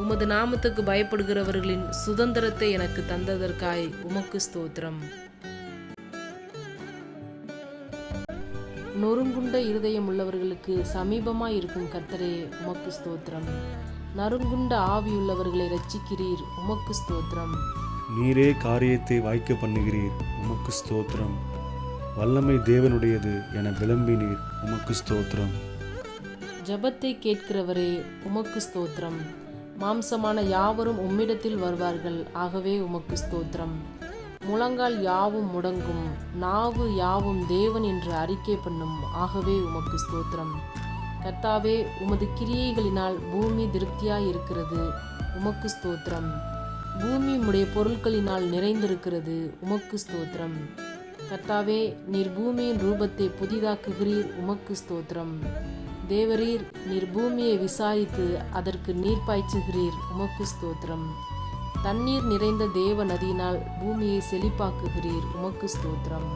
உமது நாமத்துக்கு பயப்படுகிறவர்களின் சுதந்திரத்தை எனக்கு தந்ததற்காய் உமக்கு ஸ்தோத்திரம். நொறுங்குண்ட இருதயம் உள்ளவர்களுக்கு சமீபமாய் இருக்கும் கர்த்தரே உமக்கு ஸ்தோத்திரம். நறுங்குண்ட ஆவியுள்ளவர்களை இரட்சிக்கிறீர் உமக்கு ஸ்தோத்திரம். நீரே காரியத்தை வாய்க்க பண்ணுகிறீர் உமக்கு ஸ்தோத்திரம். வல்லமை தேவனுடையது என விளம்பினீர் உமக்கு ஸ்தோத்திரம். ஜபத்தை கேட்கிறவரே உமக்கு ஸ்தோத்திரம். மாம்சமான யாவரும் உம்மிடத்தில் வருவார்கள், ஆகவே உமக்கு ஸ்தோத்திரம். முழங்கால் யாவும் முடங்கும், நாவு யாவும் தேவன் என்று அறிக்கை பண்ணும், ஆகவே உமக்கு ஸ்தோத்திரம். கர்த்தாவே, உமது கிரியைகளினால் பூமி திருப்தியாய் இருக்கிறது, உமக்கு ஸ்தோத்திரம். பூமி உம்முடைய பொருட்களினால் நிறைந்திருக்கிறது, உமக்கு ஸ்தோத்திரம். கர்த்தாவே, நீர் பூமியின் ரூபத்தை புதிதாக்குகிறீர், உமக்கு ஸ்தோத்திரம். தேவரீர், நீர் பூமியை விசாரித்து அதற்கு நீர் பாய்ச்சுகிறீர், உமக்கு ஸ்தோத்திரம். தண்ணீர் நிறைந்த தேவ நதியினால் பூமியை செழிப்பாக்குகிறீர், உமக்கு ஸ்தோத்திரம்.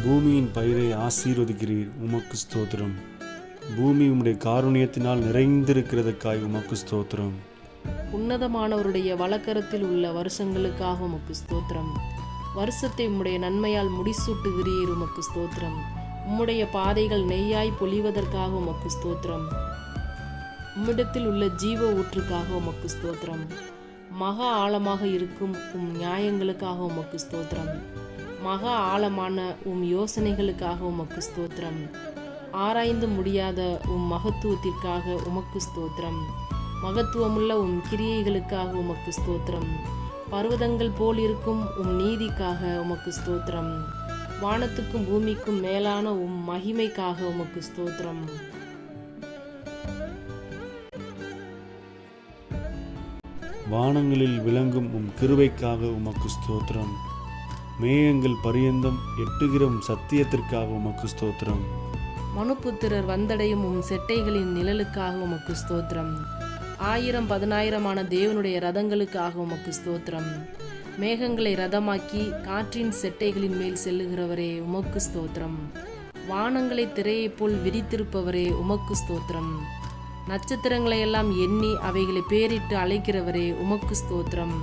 பூமியின் பயிரை ஆசீர்வதிக்கிறீர், உமக்கு ஸ்தோத்திரம். பூமி உம்முடைய காருண்யத்தினால் நிறைந்திருக்கிறதுக்காய் உமக்கு ஸ்தோத்திரம். உன்னதமானவருடைய வலக்கரத்தில் உள்ள வருஷங்களுக்காக உமக்கு ஸ்தோத்திரம். வருஷத்தை உம்முடைய நன்மையால் முடிசூட்டுகிறீர், உமக்கு ஸ்தோத்திரம். உம்முடைய பாதைகள் நெய்யாய் பொழிவதற்காக உமக்கு ஸ்தோத்திரம். உம்மிடத்தில் உள்ள ஜீவ ஊற்றுக்காக உமக்கு ஸ்தோத்திரம். மகா ஆழமாக இருக்கும் உம் நியாயங்களுக்காக உமக்கு ஸ்தோத்திரம். மகா ஆழமான உம் யோசனைகளுக்காக உமக்கு ஸ்தோத்திரம். ஆராய்ந்து முடியாத உம் மகத்துவத்திற்காக உமக்கு ஸ்தோத்திரம். மகத்துவமுள்ள உம் கிரியைகளுக்காக உமக்கு ஸ்தோத்திரம். பர்வதங்கள் போல் இருக்கும் உம் நீதிக்காக உமக்கு ஸ்தோத்திரம். வானத்துக்கும் பூமிக்கும் மேலான உம் மகிமைக்காக உமக்கு ஸ்தோத்திரம். வானங்களில் விளங்கும் உம் கிருபைக்காக உமக்கு ஸ்தோத்திரம். மேகங்கள் பரியந்தம் எட்டுகிற உம் சத்தியத்திற்காக உமக்கு ஸ்தோத்திரம். மனுபுத்திரர் வந்தடையும் உம் செட்டைகளின் நிழலுக்காக உமக்கு ஸ்தோத்திரம். 1000-10,000 தேவனுடைய ரதங்களுக்காக உமக்கு ஸ்தோத்திரம். மேகங்களை ரதமாக்கி காற்றின் செட்டைகளின் மேல் செல்லுகிறவரே, உமக்கு ஸ்தோத்திரம். வானங்களை திரையைப் போல் விரித்திருப்பவரே, உமக்கு ஸ்தோத்திரம். நட்சத்திரங்களை எல்லாம் எண்ணி அவைகளை பேரிட்டு அழைக்கிறவரே, உமக்கு ஸ்தோத்திரம்.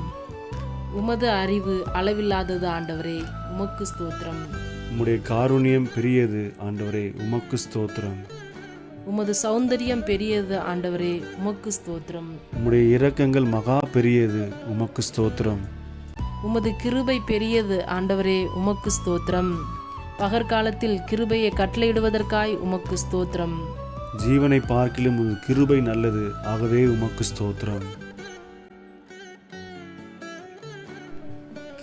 உமது அறிவு அளவில்லாதது ஆண்டவரே, உமக்கு ஸ்தோத்திரம். உம்முடைய காருண்யம் பெரியது ஆண்டவரே, உமக்கு ஸ்தோத்திரம். உமது சௌந்தரியம் பெரியது ஆண்டவரே, உமக்கு ஸ்தோத்திரம். உம்முடைய இரக்கங்கள் மகா பெரியது, உமக்கு ஸ்தோத்திரம். உமது கிருபை பெரியது ஆண்டவரே, உமக்கு ஸ்தோத்திரம். பகற்காலத்தில் கிருபையை கட்டளையிடுவதற்காய் உமக்கு ஸ்தோத்திரம். ஜீவனை பார்க்கிலும் உமது கிருபை நல்லது, ஆகவே உமக்கு ஸ்தோத்திரம்.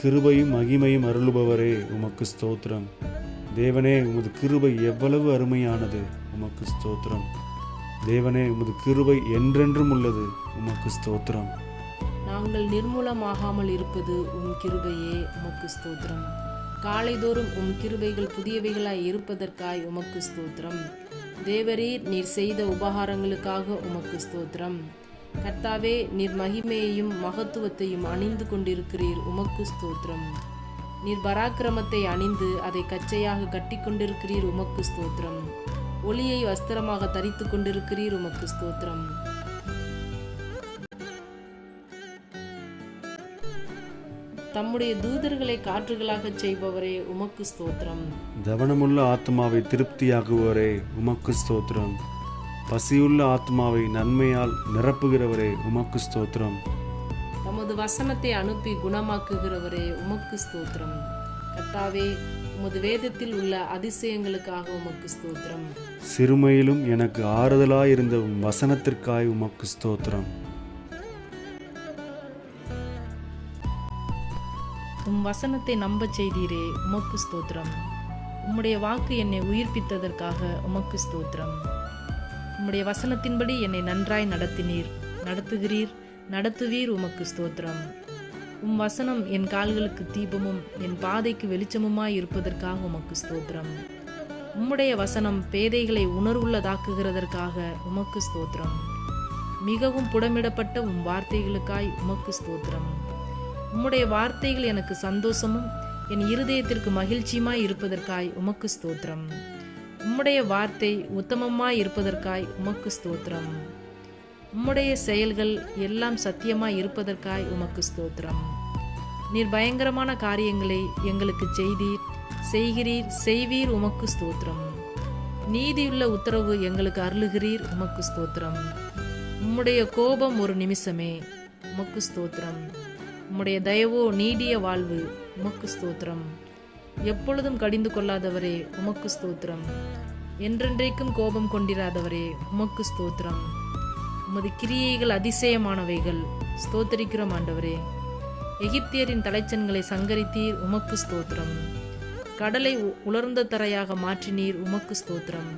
கிருபையும் மகிமையும் அருளுபவரே, உமக்கு ஸ்தோத்திரம். தேவனே, உமது கிருபை எவ்வளவு அருமையானது, உமக்கு ஸ்தோத்திரம். தேவனே, உமது கிருபை என்றென்றும் உள்ளது, உமக்கு ஸ்தோத்திரம். நாங்கள் நிர்மூலமாகாமல் இருப்பது உம் கிருபையே, உமக்கு ஸ்தோத்திரம். காலைதோறும் உம் கிருபைகள் புதியவைகளாய் இருப்பதற்காய் உமக்கு ஸ்தோத்திரம். தேவரீர், நீர் செய்த உபகாரங்களுக்காக உமக்கு ஸ்தோத்திரம். கர்த்தாவே, நீர் மகிமையையும் மகத்துவத்தையும் அணிந்து கொண்டிருக்கிறீர், உமக்கு ஸ்தோத்திரம். நீர் பராக்கிரமத்தை அணிந்து அதை கச்சையாக கட்டி கொண்டிருக்கிறீர், உமக்கு ஸ்தோத்திரம். ஒளியை வஸ்திரமாக தரித்து கொண்டிருக்கிறீர், உமக்கு ஸ்தோத்திரம். தம்முடைய தூதர்களை காற்றுகளாக செய்பவரே, உமக்கு ஸ்தோத்திரம். கவனமுள்ள ஆத்மாவை திருப்தியாகுவரே, உமக்கு ஸ்தோத்திரம். பசியுள்ள ஆத்மாவை நன்மையால் நிரப்புகிறவரே, உமக்கு ஸ்தோத்திரம். தமது வசனத்தை அனுப்பி குணமாக்குகிறவரே, உமக்கு ஸ்தோத்திரம். கர்த்தாவே, உமது வேதத்தில் உள்ள அதிசயங்களுக்காக உமக்கு ஸ்தோத்திரம். சிறுமையிலும் எனக்கு ஆறுதலாயிருந்த உம் வசனத்திற்காய் உமக்கு ஸ்தோத்திரம். உம் வசனத்தை நம்பச் செய்தீரே, உமக்கு ஸ்தோத்திரம். உம்முடைய வாக்கு என்னை உயிர்ப்பித்ததற்காக உமக்கு ஸ்தோத்திரம். உம்முடைய வசனத்தின்படி என்னை நன்றாய் நடத்துகிறீர், நடத்துவீர், உமக்கு ஸ்தோத்திரம். உம் வசனம் என் கால்களுக்கு தீபமும் என் பாதைக்கு வெளிச்சமுமாய் இருப்பதற்காக உமக்கு ஸ்தோத்திரம். உம்முடைய வசனம் பேதைகளை உணர்வுள்ளதாக்குகிறதற்காக உமக்கு ஸ்தோத்திரம். மிகவும் புடமிடப்பட்ட உம் வார்த்தைகளுக்காய் உமக்கு ஸ்தோத்திரம். உம்முடைய வார்த்தைகள் எனக்கு சந்தோஷமும் என் இருதயத்திற்கு மகிழ்ச்சியுமாய் இருப்பதற்காய் உமக்கு ஸ்தோத்திரம். உம்முடைய வார்த்தை உத்தமமாய் இருப்பதற்காய் உமக்கு ஸ்தோத்திரம். உம்முடைய செயல்கள் எல்லாம் சத்தியமாய் இருப்பதற்காய் உமக்கு ஸ்தோத்திரம். நீர் பயங்கரமான காரியங்களை எங்களுக்கு செய்வீர், உமக்கு ஸ்தோத்திரம். நீதியுள்ள உத்தரவு எங்களுக்கு அருளுகிறீர், உமக்கு ஸ்தோத்திரம். உம்முடைய கோபம் ஒரு நிமிஷமே, உமக்கு ஸ்தோத்திரம். உம்முடைய தயவோ நீடிய வாழ்வு, உமக்கு ஸ்தோத்திரம். எப்பொழுதும் கடிந்து கொள்ளாதவரே, உமக்கு ஸ்தோத்திரம். என்றென்றைக்கும் கோபம் கொண்டிராதவரே, உமக்கு ஸ்தோத்திரம். உமது கிரியைகள் அதிசயமானவைகள், ஸ்தோத்தரிக்கிறோம் ஆண்டவரே. எகிப்தியரின் தலைச்சன்களை சங்கரித்தீர், உமக்கு ஸ்தோத்திரம். கடலை உலர்ந்த தரையாக மாற்றினீர், உமக்கு ஸ்தோத்திரம்.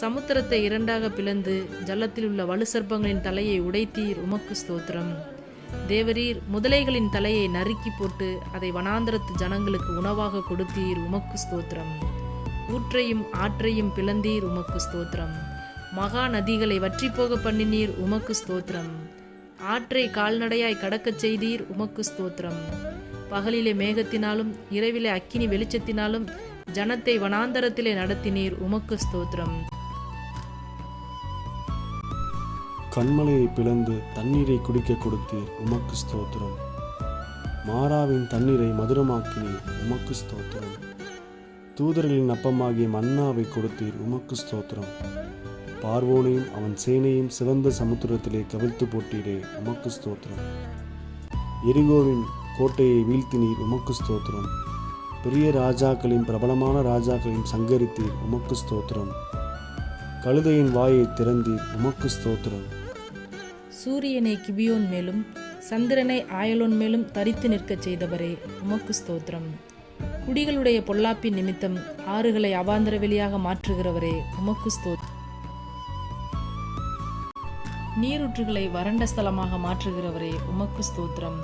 சமுத்திரத்தை இரண்டாக பிளந்து ஜலத்தில் உள்ள வலு சர்ப்பங்களின் தலையை உடைத்தீர், உமக்கு ஸ்தோத்திரம். தேவரீர் முதலைகளின் தலையை நறுக்கி போட்டு அதை வனாந்தரத்து ஜனங்களுக்கு உணவாக கொடுத்தீர், உமக்கு ஸ்தோத்திரம். ஊற்றையும் ஆற்றையும் பிளந்தீர், உமக்கு ஸ்தோத்திரம். மகா நதிகளை வற்றிப்போக பண்ணினீர், உமக்கு ஸ்தோத்திரம். ஆற்றை கால்நடையாய் கடக்கச் செய்தீர், உமக்கு ஸ்தோத்திரம். பகலிலே மேகத்தினாலும் இரவிலே அக்கினி வெளிச்சத்தினாலும் ஜனத்தை வனாந்தரத்திலே நடத்தினீர், உமக்கு ஸ்தோத்திரம். கண்மலையை பிளந்து தண்ணீரை குடிக்க கொடுத்தீர், உமக்கு ஸ்தோத்திரம். மாறாவின் தண்ணீரை மதுரமாக்கினீர், உமக்கு ஸ்தோத்திரம். தூதர்களின் அப்பமாகிய மன்னாவை கொடுத்தீர், உமக்கு ஸ்தோத்திரம். பார்வோனையும் அவன் சேனையும் சிவந்த சமுத்திரத்திலே கவிழ்த்து போட்டீரே, உமக்கு ஸ்தோத்திரம். எரிகோவின் கோட்டையை வீழ்த்தினீர், உமக்கு ஸ்தோத்திரம். பெரிய ராஜாக்களையும் பிரபலமான ராஜாக்களையும் சங்கரித்தீர், உமக்கு ஸ்தோத்திரம். கழுதையின் வாயை திறந்தீர், உமக்கு ஸ்தோத்திரம். சூரியனை கிபியோன் மேலும் சந்திரனை ஆயலோன் மேலும் தரித்து நிற்கச் செய்தவரே, உமக்கு ஸ்தோத்திரம். குடிகளுடைய பொல்லாப்பின் நிமித்தம் ஆறுகளை அவாந்தர வெளியாக மாற்றுகிறவரே, உமக்கு ஸ்தோத்திரம். நீரூற்றுகளை வறண்ட ஸ்தலமாக மாற்றுகிறவரே, உமக்கு ஸ்தோத்திரம்.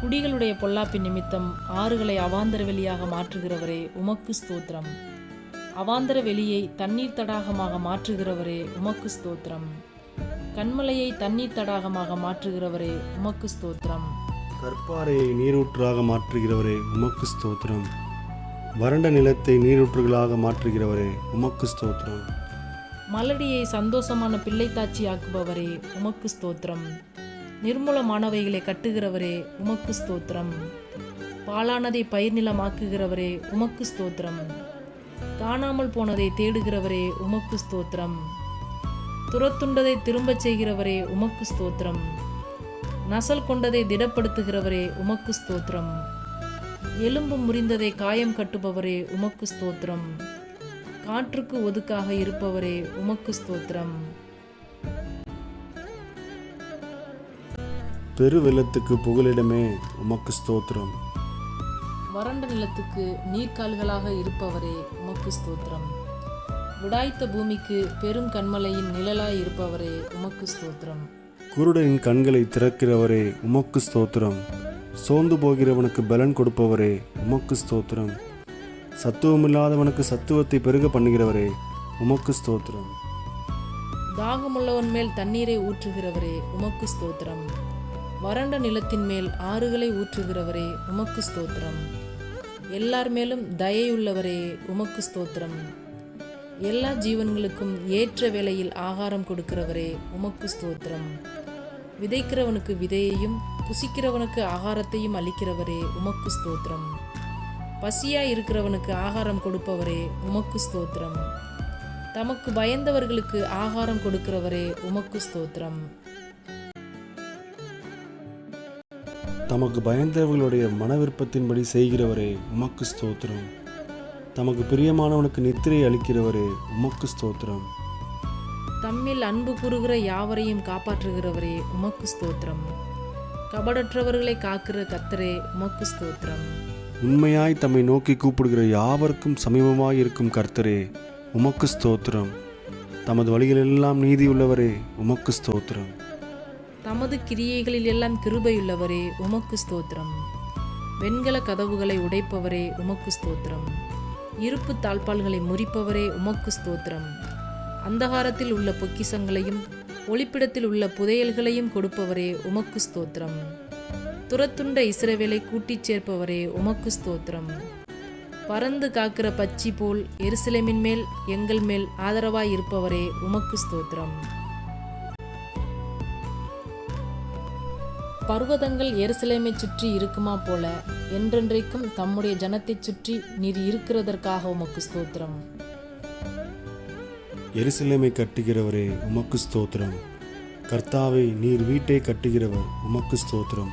குடிகளுடைய பொல்லாப்பின் நிமித்தம் ஆறுகளை அவாந்தர வெளியாக மாற்றுகிறவரே, உமக்கு ஸ்தோத்திரம். அவாந்தர வெளியை தண்ணீர் தடாகமாக மாற்றுகிறவரே, உமக்கு ஸ்தோத்திரம். கண்மலையை தண்ணீர் தடாகமாக மாற்றுகிறவரே, உமக்கு ஸ்தோத்திரம். கற்பாறையை நீரூற்றாக மாற்றுகிறவரே, உமக்கு ஸ்தோத்திரம். வறண்ட நிலத்தை நீரூற்றுகளாக மாற்றுகிறவரே, உமக்கு ஸ்தோத்திரம். மலடியை சந்தோஷமான பிள்ளைத்தாச்சி ஆக்குபவரே, உமக்கு ஸ்தோத்திரம். நிர்மூலமானவைகளை கட்டுகிறவரே, உமக்கு ஸ்தோத்திரம். பாலானதை பயிர் நிலமாக்குகிறவரே, உமக்கு ஸ்தோத்திரம். காணாமல் போனதை தேடுகிறவரே, உமக்கு ஸ்தோத்திரம். துரத்துண்டதை திரும்பச் செய்கிறவரே, உமக்கு ஸ்தோத்திரம். நசல் கொண்டதை திடப்படுத்துகிறவரே, உமக்கு ஸ்தோத்திரம். எலும்பு முறிந்ததை காயம் கட்டுபவரே, உமக்கு ஸ்தோத்திரம். காற்றுக்கு ஒதுக்காக இருப்பவரே, உமக்கு ஸ்தோத்திரம். பெரு வெள்ளத்துக்கு புகலிடமே, உமக்கு ஸ்தோத்திரம். வறண்ட நிலத்துக்கு நீர்க்கால்களாக இருப்பவரே, உமக்கு ஸ்தோத்திரம். விடாய்த்த பூமிக்கு பெரும் கண்மலையின் நிழலாய் இருப்பவரே, உமக்கு ஸ்தோத்திரம். குருடரின் கண்களை திறக்கிறவரே, உமக்கு ஸ்தோத்திரம். சோர்ந்து போகிறவனுக்கு பலன் கொடுப்பவரே, உமக்கு ஸ்தோத்திரம். சத்துவமில்லாதவனுக்கு சத்துவத்தை பெருக பண்ணுகிறவரே, உமக்கு ஸ்தோத்திரம். தாகமுள்ளவன் மேல் தண்ணீரை ஊற்றுகிறவரே, உமக்கு ஸ்தோத்திரம். வறண்ட நிலத்தின் மேல் ஆறுகளை ஊற்றுகிறவரே, உமக்கு ஸ்தோத்திரம். எல்லார் மேலும் தயையுள்ளவரே, உமக்கு ஸ்தோத்திரம். எல்லா ஜீவன்களுக்கும் ஏற்ற வேளையில் ஆகாரம் கொடுக்கிறவரே, உமக்கு ஸ்தோத்திரம். விதைக்கிறவனுக்கு விதையையும் புசிக்கிறவனுக்கு ஆகாரத்தையும் அளிக்கிறவரே, உமக்கு ஸ்தோத்திரம். பசியாய் இருக்கிறவனுக்கு ஆகாரம் கொடுப்பவரே, உமக்கு ஸ்தோத்திரம். தமக்கு பயந்தவர்களுக்கு ஆகாரம் கொடுக்கிறவரே, உமக்கு ஸ்தோத்திரம். தமக்கு பயந்தவர்களுடைய மனவிருப்பத்தின்படி செய்கிறவரே, உமக்கு ஸ்தோத்திரம். தமக்கு பிரியமானவனுக்கு நித்திரை அளிக்கிறவரே, உமக்கு ஸ்தோத்திரம். தம்மில் அன்பு கூறுகிற யாவரையும் காப்பாற்றுகிறவரே, உமக்கு ஸ்தோத்திரம். கபடற்றவர்களை காக்கிற கர்த்தரே, உமக்கு ஸ்தோத்திரம். உண்மையாய் தம்மை நோக்கி கூப்பிடுகிற யாவருக்கும் சமீபமாய் இருக்கும் கர்த்தரே, உமக்கு ஸ்தோத்திரம். தமது வழிகளெல்லாம் நீதியுள்ளவரே, உமக்கு ஸ்தோத்திரம். தமது கிரியைகளில் எல்லாம் கிருபையுள்ளவரே, உமக்கு ஸ்தோத்திரம். வெண்கல கதவுகளை உடைப்பவரே, உமக்கு ஸ்தோத்திரம். இருப்பு தாழ்பால்களை முறிப்பவரே, உமக்கு ஸ்தோத்திரம். அந்தகாரத்தில் உள்ள பொக்கிசங்களையும் ஒளிப்பிடத்தில் உள்ள புதையல்களையும் கொடுப்பவரே, உமக்கு ஸ்தோத்திரம். துரத்துண்ட இஸ்ரவேலை கூட்டிச் சேர்ப்பவரே, உமக்கு ஸ்தோத்திரம். பறந்து காக்கிற பச்சி போல் எருசலேமின் மேல் எங்கள் மேல் ஆதரவாய் இருப்பவரே, உமக்கு ஸ்தோத்திரம். பர்வதங்கள் எருசலேமை சுற்றி இருக்குமா போல என்றென்றைக்கும் தம்முடைய ஜனத்தை சுற்றி நீர் இருக்கிறதற்காக உமக்கு ஸ்தோத்திரம். எருசலேமை கட்டுகிறவரே, உமக்கு ஸ்தோத்திரம். கர்த்தாவே, நீர் வீட்டை கட்டுகிறவர், உமக்கு ஸ்தோத்திரம்.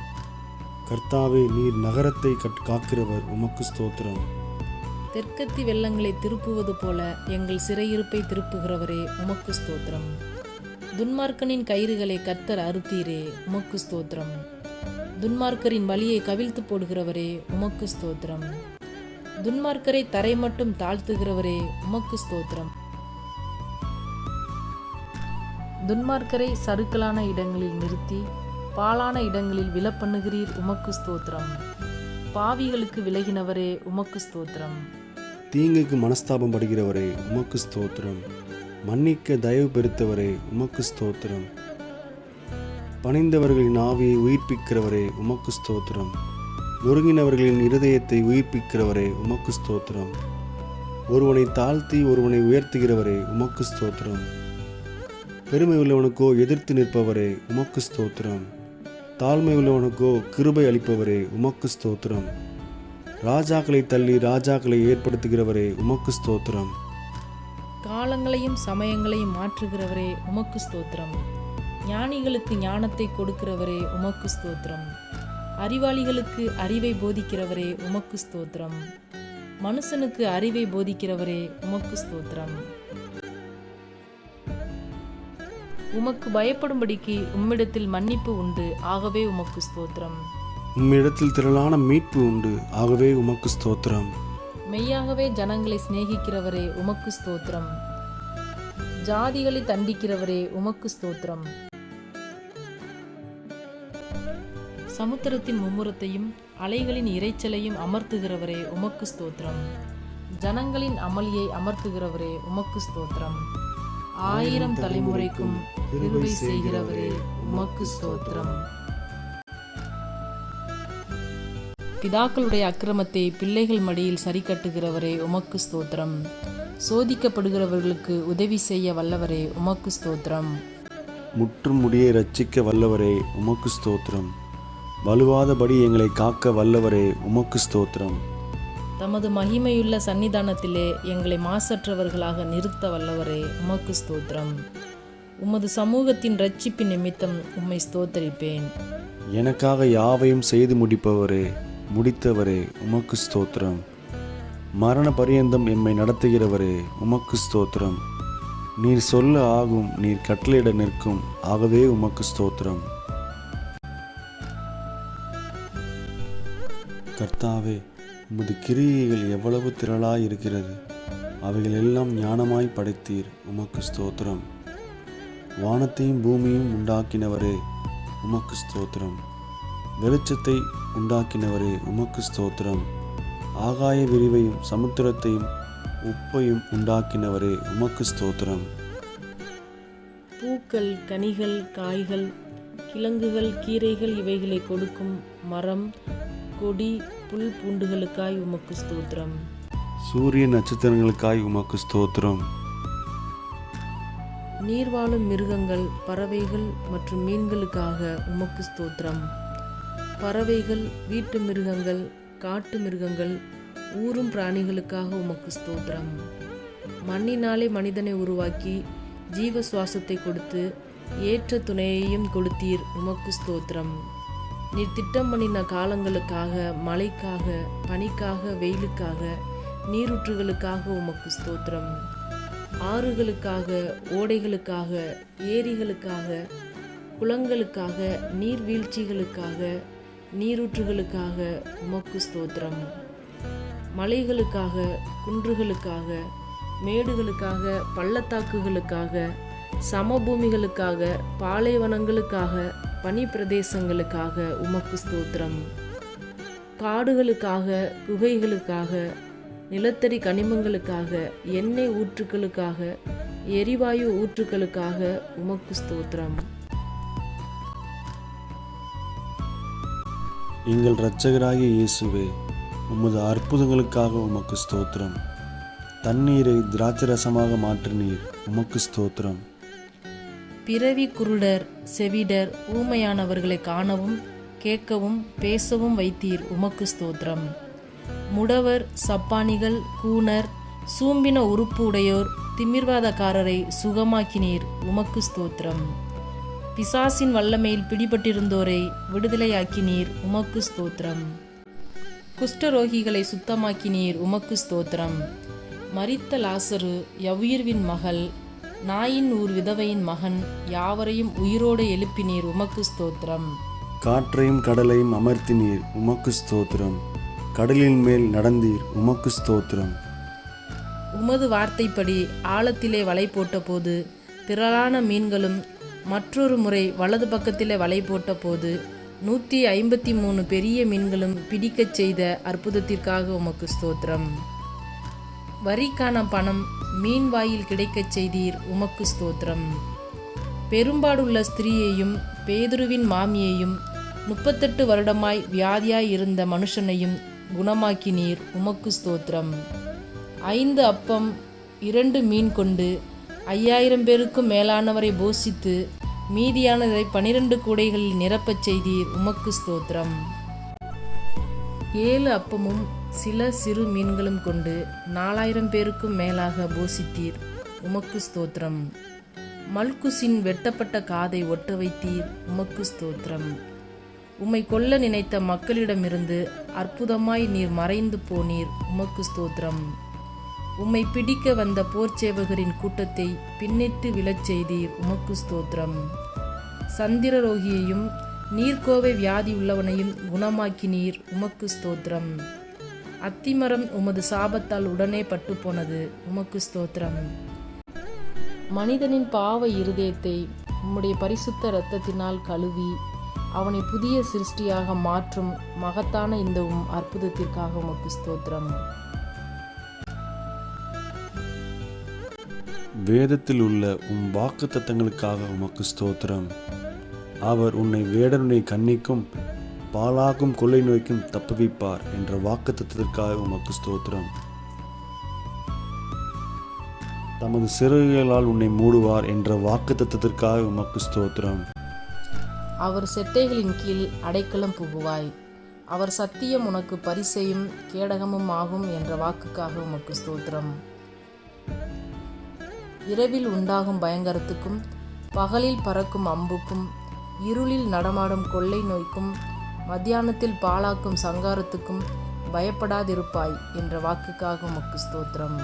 கர்த்தாவே, நீர் நகரத்தை காக்கிறவர், உமக்கு ஸ்தோத்திரம். தெற்கத்தி வெள்ளங்களை திருப்புவது போல எங்கள் சிறையிருப்பை திருப்புகிறவரே, உமக்கு ஸ்தோத்திரம். துன்மார்க்கனின் கயிறுகளை கர்த்தர் அறுத்தீரே, உமக்கு ஸ்தோத்திரம். துன்மார்க்கரின் வலியை கவிழ்த்து போடுகிறவரே, உமக்கு ஸ்தோத்திரம். துன்மார்க்கரை தரை மட்டும் தாழ்த்துகிறவரே, உமக்கு ஸ்தோத்திரம். துன்மார்க்கரை சறுக்கலான இடங்களில் நிறுத்தி பாழான இடங்களில் விழப்பண்ணுகிறீர், உமக்கு ஸ்தோத்திரம். பாவிகளுக்கு விலகினவரே, உமக்கு ஸ்தோத்திரம். தீங்குக்கு மனஸ்தாபம் படுகிறவரே, உமக்கு ஸ்தோத்திரம். மன்னிக்க தயவு பெருத்தவரே, உமக்கு ஸ்தோத்திரம். பணிந்தவர்களின் ஆவியை உயிர்ப்பிக்கிறவரே, உமக்கு ஸ்தோத்திரம். நொறுங்கினவர்களின் இருதயத்தை உயிர்ப்பிக்கிறவரே, உமக்கு ஸ்தோத்திரம். ஒருவனை தாழ்த்தி ஒருவனை உயர்த்துகிறவரே, உமக்கு ஸ்தோத்திரம். பெருமை உள்ளவனுக்கோ எதிர்த்து நிற்பவரே, உமக்கு ஸ்தோத்திரம். தாழ்மை உள்ளவனுக்கோ கிருபை அளிப்பவரே, உமக்கு ஸ்தோத்திரம். ராஜாக்களை தள்ளி ராஜாக்களை ஏற்படுத்துகிறவரே, உமக்கு ஸ்தோத்திரம். காலங்களையும் சமயங்களையும் மாற்றுகிறவரே, உமக்கு ஸ்தோத்திரம். ஞானிகளுக்கு ஞானத்தை கொடுக்கிறவரே, உமக்கு ஸ்தோத்திரம். அறிவாளிகளுக்கு அறிவை போதிக்கிறவரே, உமக்கு ஸ்தோத்திரம். மனுஷனுக்கு அறிவை போதிக்கிறவரே, உமக்கு ஸ்தோத்திரம். உமக்கு பயப்படும்படிக்கு உம்மிடத்தில் மன்னிப்பு உண்டு, ஆகவே உமக்கு ஸ்தோத்திரம். உம்மிடத்தில் திரளான மீட்பு உண்டு, ஆகவே உமக்கு ஸ்தோத்திரம். மெய்யாகவே ஜனங்களை சிநேகிக்கிறவரே, உமக்கு ஸ்தோத்திரம். ஜாதிகளை தண்டிக்கிறவரே, உமக்கு ஸ்தோத்திரம். சமுத்திரத்தின் மும்முரத்தையும் அலைகளின் இரைச்சலையும் அமர்த்துகிறவரே, உமக்கு ஸ்தோத்திரம். ஜனங்களின் அமளியை அமர்த்துகிறவரே, உமக்கு ஸ்தோத்திரம். 1000 தலைமுறைக்கும் கிருபை செய்கிறவரே, உமக்கு ஸ்தோத்திரம். பிதாக்களுடைய அக்கிரமத்தை பிள்ளைகள் மடியில் சரி கட்டுகிறவரே, உமக்கு ஸ்தோத்திரம். சோதிக்கப்படுகிறவர்களுக்கு உதவி செய்ய வல்லவரே, உமக்கு ஸ்தோத்திரம். முற்றும் முடியை ரட்சிக்க வல்லவரே, உமக்கு ஸ்தோத்திரம். வலுவாதபடி எங்களை காக்க வல்லவரே, உமக்கு ஸ்தோத்திரம். தமது மகிமையுள்ள சன்னிதானத்திலே எங்களை மாசற்றவர்களாக நிறுத்த வல்லவரே, உமக்கு ஸ்தோத்திரம். உமது சமூகத்தின் இரட்சிப்பின் நிமித்தம் உம்மை ஸ்தோத்தரிப்பேன். எனக்காக யாவையும் செய்து முடித்தவரே, உமக்கு ஸ்தோத்திரம். மரண பரியந்தம் எம்மை நடத்துகிறவரே, உமக்கு ஸ்தோத்திரம். நீர் சொல்ல ஆகும், நீர் கட்டளையிட நிற்கும், ஆகவே உமக்கு ஸ்தோத்திரம். கர்த்தாவே, உமது கிரியைகள் எவ்வளவு திரளாய் இருக்கிறது, அவைகள் எல்லாம் ஞானமாய் படைத்தீர், உமக்கு ஸ்தோத்திரம். வானத்தையும் பூமியும் உண்டாக்கினவரே, உமக்கு ஸ்தோத்திரம். வெளிச்சத்தை உண்டாக்கினவரே, உமக்கு ஸ்தோத்திரம். ஆகாய விரிவையும் சமுத்திரத்தையும் உப்பையும் உண்டாக்கினவரே, உமக்கு ஸ்தோத்திரம். பூக்கள், கனிகள், காய்கள், கிழங்குகள், கீரைகள் இவைகளை கொடுக்கும் மரம், கொடி, புல் பூண்டுகளுக்காய் உமக்கு ஸ்தோத்திரம். சூரிய நட்சத்திரங்களுக்காய் உமக்கு ஸ்தோத்திரம். நீர்வாழும் மிருகங்கள், பறவைகள் மற்றும் மீன்களுக்காக உமக்கு ஸ்தோத்திரம். பறவைகள், வீட்டு மிருகங்கள், காட்டு மிருகங்கள், ஊரும் பிராணிகளுக்காக உமக்கு ஸ்தோத்திரம். மண்ணினாலே மனிதனை உருவாக்கி ஜீவ சுவாசத்தை கொடுத்து ஏற்ற துணையையும் கொடுத்தீர், உமக்கு ஸ்தோத்திரம். நீர் திட்டம் பண்ணின காலங்களுக்காக, மழைக்காக, பனிக்காக, வெயிலுக்காக, நீரூற்றுகளுக்காக உமக்கு ஸ்தோத்திரம். ஆறுகளுக்காக, ஓடைகளுக்காக, ஏரிகளுக்காக, குளங்களுக்காக, நீர்வீழ்ச்சிகளுக்காக, நீரூற்றுகளுக்காக உமக்கு ஸ்தோத்திரம். மலைகளுக்காக, குன்றுகளுக்காக, மேடுகளுக்காக, பள்ளத்தாக்குகளுக்காக, சமபூமிகளுக்காக, பாலைவனங்களுக்காக, பனி பிரதேசங்களுக்காக உமக்கு ஸ்தோத்திரம். காடுகளுக்காக, குகைகளுக்காக, நிலத்தடி கனிமங்களுக்காக, எண்ணெய் ஊற்றுக்களுக்காக, எரிவாயு ஊற்றுக்களுக்காக உமக்கு ஸ்தோத்திரம். எங்கள் இரட்சகராகிய இயேசுவே, உமது அற்புதங்களுக்காக உமக்கு ஸ்தோத்திரம். தண்ணீரை திராட்சரசமாக மாற்றினீர், உமக்கு ஸ்தோத்திரம். பிறவி குருடர், செவிடர், ஊமையானவர்களை காணவும் கேட்கவும் பேசவும் வைத்தீர், உமக்கு ஸ்தோத்திரம். முடவர், சப்பானிகள், கூனர், சூம்பின உறுப்பு உடையோர், திமிர்வாதக்காரரை சுகமாக்கினீர், உமக்கு ஸ்தோத்திரம். பிசாசின் வல்லமையில் பிடிபட்டிருந்தோரை விடுதலையாக்கினீர், உமக்கு ஸ்தோத்திரம். குஷ்டரோகிகளை சுத்தமாக்கினீர், உமக்கு ஸ்தோத்திரம். மரித்த லாசரு, யவீர்வின் மகள், நாயின் ஊர் விதவையின் மகன் யாவரையும் உயிரோடு எழுப்பினீர், உமக்கு ஸ்தோத்திரம். காற்றையும் கடலையும் அமர்த்தினீர், உமக்கு ஸ்தோத்திரம். கடலின் மேல் நடந்தீர், உமக்கு ஸ்தோத்திரம். உமது வார்த்தைப்படி ஆழத்திலே வலை போட்டபோது திரளான மீன்களும் மற்றொரு முறை வலது பக்கத்தில் வலை போட்ட போது 153 பெரிய மீன்களும் பிடிக்கச் செய்த அற்புதத்திற்காக உமக்கு ஸ்தோத்திரம். வரிக்கான பணம் மீன் வாயில் கிடைக்கச் செய்தீர், உமக்கு ஸ்தோத்திரம். பெரும்பாடுள்ள ஸ்திரீயையும் பேதுருவின் மாமியையும் 38 வருடமாய் வியாதியாய் இருந்த மனுஷனையும் குணமாக்கினீர், உமக்கு ஸ்தோத்திரம். 5 அப்பம் 2 மீன் கொண்டு 5000 பேருக்கும் மேலானவரை போஷித்து மீதியானதை 12 கூடைகளில் நிரப்பச் செய்தீர், உமக்கு ஸ்தோத்திரம். 7 அப்பமும் சில சிறு மீன்களும் கொண்டு 4000 பேருக்கும் மேலாக போஷித்தீர், உமக்கு ஸ்தோத்திரம். மல்குசின் வெட்டப்பட்ட காதை ஒட்ட வைத்தீர், உமக்கு ஸ்தோத்திரம். உம்மை கொல்ல நினைத்த மக்களிடமிருந்து அற்புதமாய் நீர் மறைந்து போனீர், உமக்கு ஸ்தோத்திரம். உம்மை பிடிக்க வந்த போர்ச்சேவகரின் கூட்டத்தை பின்னிட்டு விழச் செய்தீர், உமக்கு ஸ்தோத்திரம். சந்திரரோகியையும் நீர்க்கோவை வியாதி உள்ளவனையும் குணமாக்கினீர், உமக்கு ஸ்தோத்திரம். அத்திமரம் உமது சாபத்தால் உடனே பட்டுப்போனது, உமக்கு ஸ்தோத்திரம். மனிதனின் பாவ இருதயத்தை உம்முடைய பரிசுத்த இரத்தத்தினால் கழுவி அவனை புதிய சிருஷ்டியாக மாற்றும் மகத்தான இந்த அற்புதத்திற்காக உமக்கு ஸ்தோத்திரம். வேதத்தில் உள்ள வாக்குத்தத்தங்களுக்காக உமக்கு ஸ்தோத்திரம். அவர் உன்னை வேடனுடைய கண்ணிக்கும் பாலாக்கும் கொள்ளை நோய்க்கும் தப்புவிப்பார் என்ற வாக்குத்தத்தத்திற்காக உமக்கு ஸ்தோத்திரம். தமது சிறகுகளால் உன்னை மூடுவார் என்ற வாக்குத்தத்தத்திற்காக உமக்கு ஸ்தோத்திரம். அவர் செட்டைகளின் கீழ் அடைக்கலம் புகுவாய், அவர் சத்தியம் உனக்கு பரிசையும் கேடகமும் ஆகும் என்ற வாக்குக்காக உமக்கு ஸ்தோத்திரம். இரவில் உண்டாகும் பயங்கரத்துக்கும் பகலில் பறக்கும் அம்புக்கும் இருளில் நடமாடும் கொள்ளை நோய்க்கும் மத்தியானத்தில் பாழாக்கும் சங்காரத்துக்கும் பயப்படாதிருப்பாய் என்ற வாக்குக்காக உமக்கு ஸ்தோத்திரம்.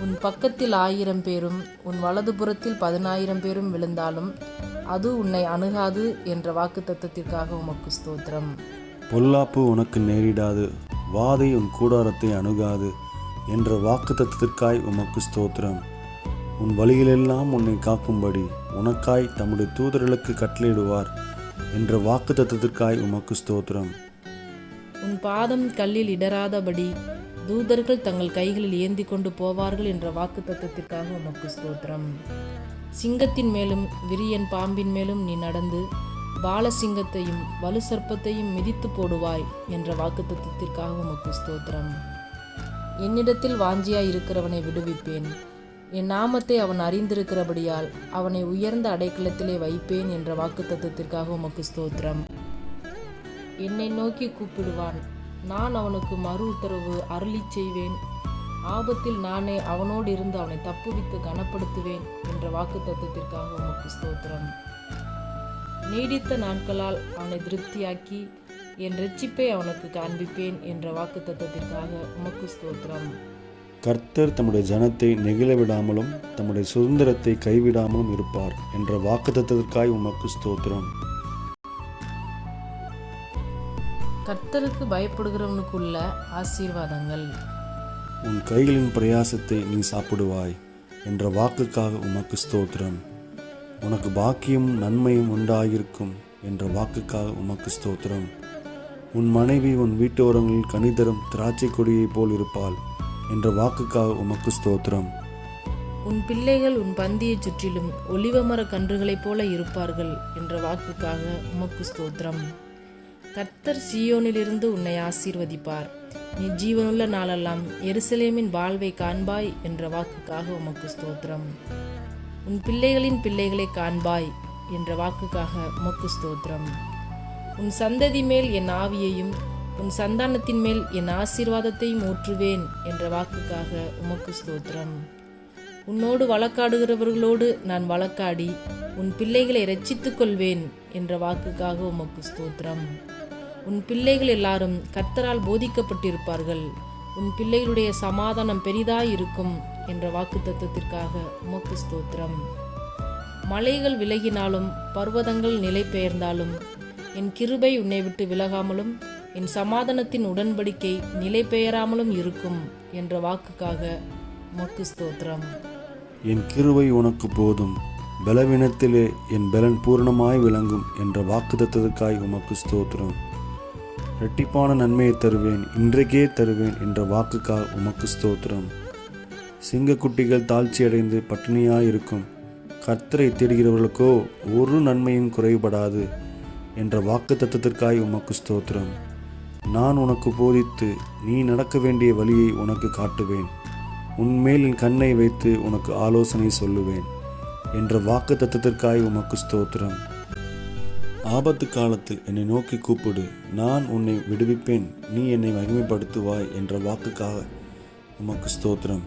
உன் பக்கத்தில் 1000 பேரும் உன் வலதுபுறத்தில் 10000 பேரும் விழுந்தாலும் அது உன்னை அணுகாது என்ற வாக்குத்தத்தத்திற்காக உமக்கு ஸ்தோத்திரம். பொல்லாப்பு உனக்கு நேரிடாது, வாதை உன் கூடாரத்தை அணுகாது என்ற வாக்குத்தத்தத்திற்காய் உமக்கு ஸ்தோத்திரம். உன் வழிகளெல்லாம் உன்னை காக்கும்படி உனக்காய் தம்முடைய தூதர்களுக்கு கட்டளையிடுவார் என்ற வாக்குத்தத்தத்திற்காய் உமக்கு ஸ்தோத்திரம். உன் பாதம் கல்லில் இடராதபடி தூதர்கள் தங்கள் கைகளில் ஏந்தி கொண்டு போவார்கள் என்ற வாக்குத்தத்தத்திற்காக உமக்கு ஸ்தோத்திரம். சிங்கத்தின் மேலும் விரியன் பாம்பின் மேலும் நீ நடந்து பாலசிங்கத்தையும் வலு சர்ப்பத்தையும் மிதித்து போடுவாய் என்ற வாக்குத்தத்தத்திற்காக உமக்கு ஸ்தோத்திரம். என்னிடத்தில் வாஞ்சியாய் இருக்கிறவனை விடுவிப்பேன், என் நாமத்தை அவன் அறிந்திருக்கிறபடியால் அவனை உயர்ந்த அடைக்கலத்திலே வைப்பேன் என்ற வாக்குத்தத்தத்திற்காக உமக்கு ஸ்தோத்திரம். என்னை நோக்கி கூப்பிடுவான், நான் அவனுக்கு மறு உத்தரவு அருளிச் செய்வேன். ஆபத்தில் நானே அவனோடு இருந்து அவனை தப்புவித்து கனப்படுத்துவேன் என்ற வாக்குத்தத்தத்திற்காக உமக்கு ஸ்தோத்திரம். நீடித்த நாட்களால் அவனை திருப்தியாக்கி என் இரட்சிப்பை அவனுக்கு காண்பிப்பேன் என்ற வாக்குத்தத்தத்திற்காக உமக்கு ஸ்தோத்திரம். கர்த்தர் தம்முடைய ஜனத்தை நெகிழ விடாமலும் தம்முடைய சுதந்திரத்தை கைவிடாமலும் இருப்பார் என்ற வாக்குத்தத்தத்திற்காய் உமக்கு ஸ்தோத்திரம். கர்த்தருக்கு பயப்படுகிறவனுக்குள்ள ஆசீர்வாதங்கள். உன் கைகளின் பிரயாசத்தை நீ சாப்பிடுவாய் என்ற வாக்குக்காக உமக்கு ஸ்தோத்திரம். உனக்கு பாக்கியமும் நன்மையும் உண்டாயிருக்கும் என்ற வாக்குக்காக உமக்கு ஸ்தோத்திரம். உன் மனைவி உன் வீட்டோரங்களில் கனிதரும் திராட்சை கொடியைப் போல் இருப்பாள் என்ற வாக்குக்காக உமக்கு ஸ்தோத்திரம். உன் பிள்ளைகள் உன் பந்தியை சுற்றிலும் ஒலிவமர கன்றுகளைப் போல இருப்பார்கள் என்ற வாக்குக்காக உமக்கு ஸ்தோத்திரம். கர்த்தர் சீயோனிலிருந்து உன்னை ஆசீர்வதிப்பார், நீ ஜீவனுள்ள நாளெல்லாம் எருசலேமின் வாழ்வை காண்பாய் என்ற வாக்குக்காக உமக்கு ஸ்தோத்திரம். உன் பிள்ளைகளின் பிள்ளைகளை காண்பாய் என்ற வாக்குக்காக உமக்கு ஸ்தோத்திரம். உன் சந்ததி மேல் என் ஆவியையும் உன் சந்தானத்தின் மேல் என் ஆசீர்வாதத்தையும் ஊற்றுவேன் என்ற வாக்குக்காக உமக்கு ஸ்தோத்திரம். உன்னோடு வழக்காடுகிறவர்களோடு நான் வழக்காடி உன் பிள்ளைகளை இரட்சித்துக் கொள்வேன் என்ற வாக்குக்காக உமக்கு ஸ்தோத்திரம். உன் பிள்ளைகள் எல்லாரும் கர்த்தரால் போதிக்கப்பட்டிருப்பார்கள், உன் பிள்ளைகளுடைய சமாதானம் பெரிதாயிருக்கும் என்ற வாக்குத்தத்தத்திற்காக உமக்கு ஸ்தோத்திரம். மலைகள் விலகினாலும் பர்வதங்கள் நிலை பெயர்ந்தாலும் என் கிருபை உன்னை விட்டு விலகாமலும் என் சமாதானத்தின் உடன்படிக்கை நிலை பெயராமலும் இருக்கும் என்ற வாக்குக்காக உமக்கு ஸ்தோத்திரம். என் கிருபை உனக்கு போதும், பலவீனத்திலே என் பலன் பூரணமாய் விளங்கும் என்ற வாக்குத்தத்தத்திற்காய் உமக்கு ஸ்தோத்திரம். இரட்டிப்பான நன்மையை தருவேன், இன்றைக்கே தருவேன் என்ற வாக்குக்காக உமக்கு ஸ்தோத்திரம். சிங்கக்குட்டிகள் தாழ்ச்சியடைந்து பட்டினியாய் இருக்கும், கர்த்தரை தேடுகிறவர்களுக்கோ ஒரு நன்மையும் குறைபடாது என்ற வாக்குத்தத்தத்திற்காய் உமக்கு ஸ்தோத்திரம். நான் உனக்கு போதித்து நீ நடக்க வேண்டிய வழியை உனக்கு காட்டுவேன், உன்மேல் என் கண்ணை வைத்து உனக்கு ஆலோசனை சொல்லுவேன் என்ற வாக்குத்தத்தத்திற்காய் உமக்கு ஸ்தோத்திரம். ஆபத்து காலத்தில் என்னை நோக்கி கூப்பிடு, நான் உன்னை விடுவிப்பேன், நீ என்னை மகிமைப்படுத்துவாய் என்ற வாக்குக்காக உமக்கு ஸ்தோத்திரம்.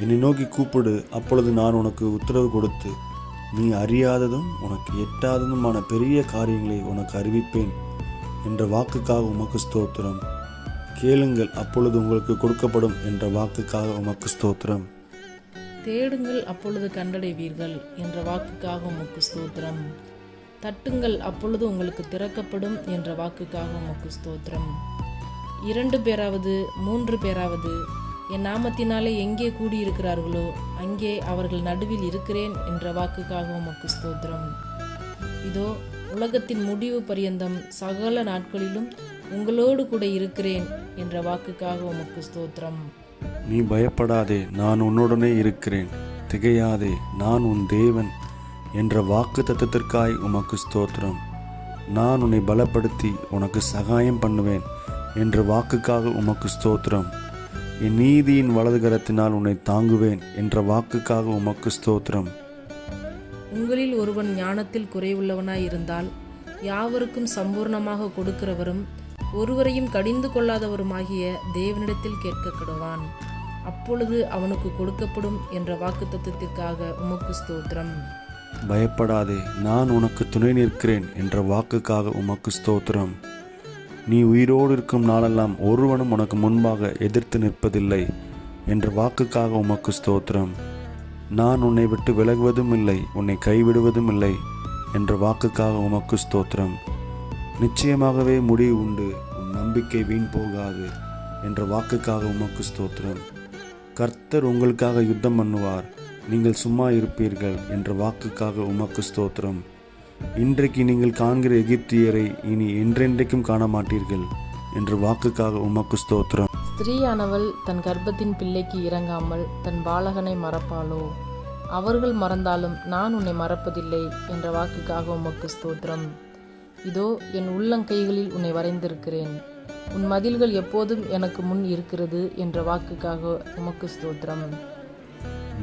என்னை நோக்கி கூப்பிடு, அப்பொழுது நான் உனக்கு உத்தரவு கொடுத்து நீ அறியாததும் உனக்கு எட்டாததுமான பெரிய காரியங்களை உனக்கு அறிவிப்பேன் என்ற வாக்குக்காக உமக்கு ஸ்தோத்திரம். கேளுங்கள், அப்பொழுது உங்களுக்கு கொடுக்கப்படும் என்ற வாக்குக்காக உமக்கு ஸ்தோத்திரம். தேடுங்கள், அப்பொழுது கண்டடைவீர்கள் என்ற வாக்குக்காக உமக்கு ஸ்தோத்திரம். தட்டுங்கள், அப்பொழுது உங்களுக்கு திறக்கப்படும் என்ற வாக்குக்காக உமக்கு ஸ்தோத்திரம். 2 பேராவது 3 பேராவது என் நாமத்தினாலே எங்கே கூடியிருக்கிறார்களோ அங்கே அவர்கள் நடுவில் இருக்கிறேன் என்ற வாக்குக்காக உமக்கு ஸ்தோத்திரம். இதோ உலகத்தின் முடிவு பரியந்தம் சகல நாட்களிலும் உங்களோடு கூட இருக்கிறேன் என்ற வாக்குக்காக உமக்கு ஸ்தோத்திரம். நீ பயப்படாதே, நான் உன்னுடனே இருக்கிறேன், திகையாதே, நான் உன் தேவன் என்ற வாக்கு தத்தத்திற்காய் உமக்கு ஸ்தோத்திரம். நான் உன்னை பலப்படுத்தி உனக்கு சகாயம் பண்ணுவேன் என்ற வாக்குக்காக உமக்கு ஸ்தோத்திரம். என் நீதியின் வலது கரத்தினால் உன்னை தாங்குவேன் என்ற வாக்குக்காக உமக்கு ஸ்தோத்திரம். உங்களில் ஒருவன் ஞானத்தில் குறைவுள்ளவனாய் இருந்தால் யாவருக்கும் சம்பூர்ணமாக கொடுக்கிறவரும் ஒருவரையும் கடிந்து கொள்ளாதவருமாகிய தேவனிடத்தில் கேட்க கடவான், அப்பொழுது அவனுக்கு கொடுக்கப்படும் என்ற வாக்குத்தத்தத்திற்காக உமக்கு ஸ்தோத்திரம். பயப்படாதே, நான் உனக்கு துணை நிற்கிறேன் என்ற வாக்குக்காக உமக்கு ஸ்தோத்திரம். நீ உயிரோடு இருக்கும் நாளெல்லாம் ஒருவனும் உனக்கு முன்பாக எதிர்த்து நிற்பதில்லை என்ற வாக்குக்காக உமக்கு ஸ்தோத்திரம். நான் உன்னை விட்டு விலகுவதும் இல்லை, உன்னை கைவிடுவதும் இல்லை என்ற வாக்குக்காக உமக்கு ஸ்தோத்திரம். நிச்சயமாகவே முடிவு உண்டு, உன் நம்பிக்கை வீண் போகாது என்ற வாக்குக்காக உமக்கு ஸ்தோத்திரம். கர்த்தர் உங்களுக்காக யுத்தம் பண்ணுவார், நீங்கள் சும்மா இருப்பீர்கள் என்ற வாக்குக்காக உமக்கு ஸ்தோத்திரம். இன்றைக்கு நீங்கள் காண்கிற எகிப்தியரை இனி என்றென்றைக்கும் காண மாட்டீர்கள் என்ற வாக்குக்காக உமக்கு ஸ்தோத்திரம். ஸ்திரீயானவள் தன் கர்ப்பத்தின் பிள்ளைக்கு இறங்காமல் தன் பாலகனை மறப்பாளோ? அவர்கள் மறந்தாலும் நான் உன்னை மறப்பதில்லை என்ற வாக்குக்காக உமக்கு ஸ்தோத்திரம். இதோ என் உள்ளங்கைகளில் உன்னை வரைந்திருக்கிறேன், உன் மதில்கள் எப்போதும் எனக்கு முன் இருக்கிறது என்ற வாக்குக்காக உமக்கு ஸ்தோத்திரம்.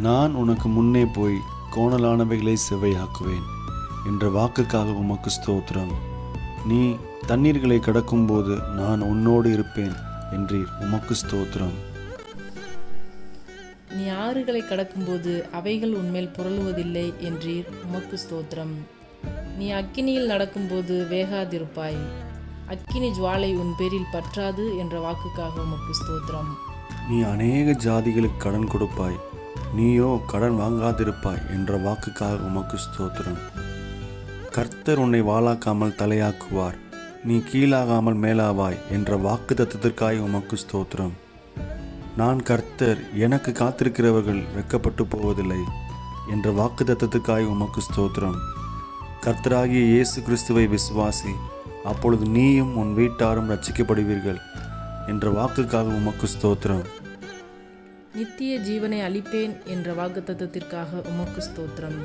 நான் உனக்கு முன்னே போய் கோணலானவைகளை செவ்வையாக்குவேன் என்ற வாக்குக்காக உமக்கு ஸ்தோத்திரம். நீ தண்ணீர்களை கடக்கும்போது நான் உன்னோடு இருப்பேன் என்றீர், உமக்கு ஸ்தோத்திரம். நீ ஆறுகளை கடக்கும்போது அவைகள் உன்மேல் புரளுவதில்லை என்றீர், உமக்கு ஸ்தோத்திரம். நீ அக்கினியில் நடக்கும்போது வேகாதிருப்பாய், அக்கினி ஜுவாலை உன் பேரில் பற்றாது என்ற வாக்குக்காக உமக்கு ஸ்தோத்திரம். நீ அநேக ஜாதிகளுக்கு கடன் கொடுப்பாய், நீயோ கடன் வாங்காதிருப்பாய் என்ற வாக்குக்காக உமக்கு ஸ்தோத்திரம். கர்த்தர் உன்னை வாளாக்காமல் தலையாக்குவார், நீ கீழாகாமல் மேலாவாய் என்ற வாக்கு தத்தத்திற்காய் உமக்கு ஸ்தோத்திரம். நான் கர்த்தர், எனக்கு காத்திருக்கிறவர்கள் வெட்கப்பட்டு போவதில்லை என்ற வாக்கு தத்தத்திற்காய் உமக்கு ஸ்தோத்திரம். கர்த்தராகிய இயேசு கிறிஸ்துவை விசுவாசி, அப்பொழுது நீயும் உன் வீட்டாரும் ரட்சிக்கப்படுவீர்கள் என்ற வாக்குக்காக உமக்கு ஸ்தோத்திரம். நித்திய ஜீவனை அளிப்பேன் என்ற வாக்குத்தத்தத்திற்காக உமக்கு ஸ்தோத்திரம்.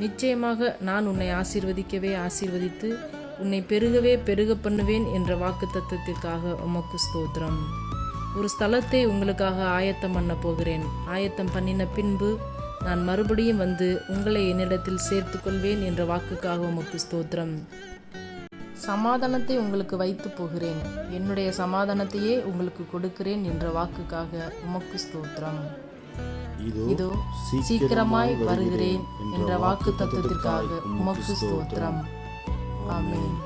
நிச்சயமாக நான் உன்னை ஆசீர்வதிக்கவே ஆசீர்வதித்து உன்னை பெருகவே பெருக பண்ணுவேன் என்ற வாக்குத்தத்தத்திற்காக உமக்கு ஸ்தோத்திரம். ஒரு ஸ்தலத்தை உங்களுக்காக ஆயத்தம் பண்ண போகிறேன், ஆயத்தம் பண்ணின பின்பு நான் மறுபடியும் வந்து உங்களை என்னிடத்தில் சேர்த்து கொள்வேன் என்ற வாக்குக்காக உமக்கு ஸ்தோத்திரம். சமாதானத்தை உங்களுக்கு வைத்து போகிறேன், என்னுடைய சமாதானத்தையே உங்களுக்கு கொடுக்கிறேன் என்ற வாக்குக்காக உமக்கு ஸ்தோத்திரம். இதோ சீக்கிரமாய் வருகிறேன் என்ற வாக்கு தத்துவத்திற்காக உமக்கு ஸ்தோத்திரம். ஆமென்.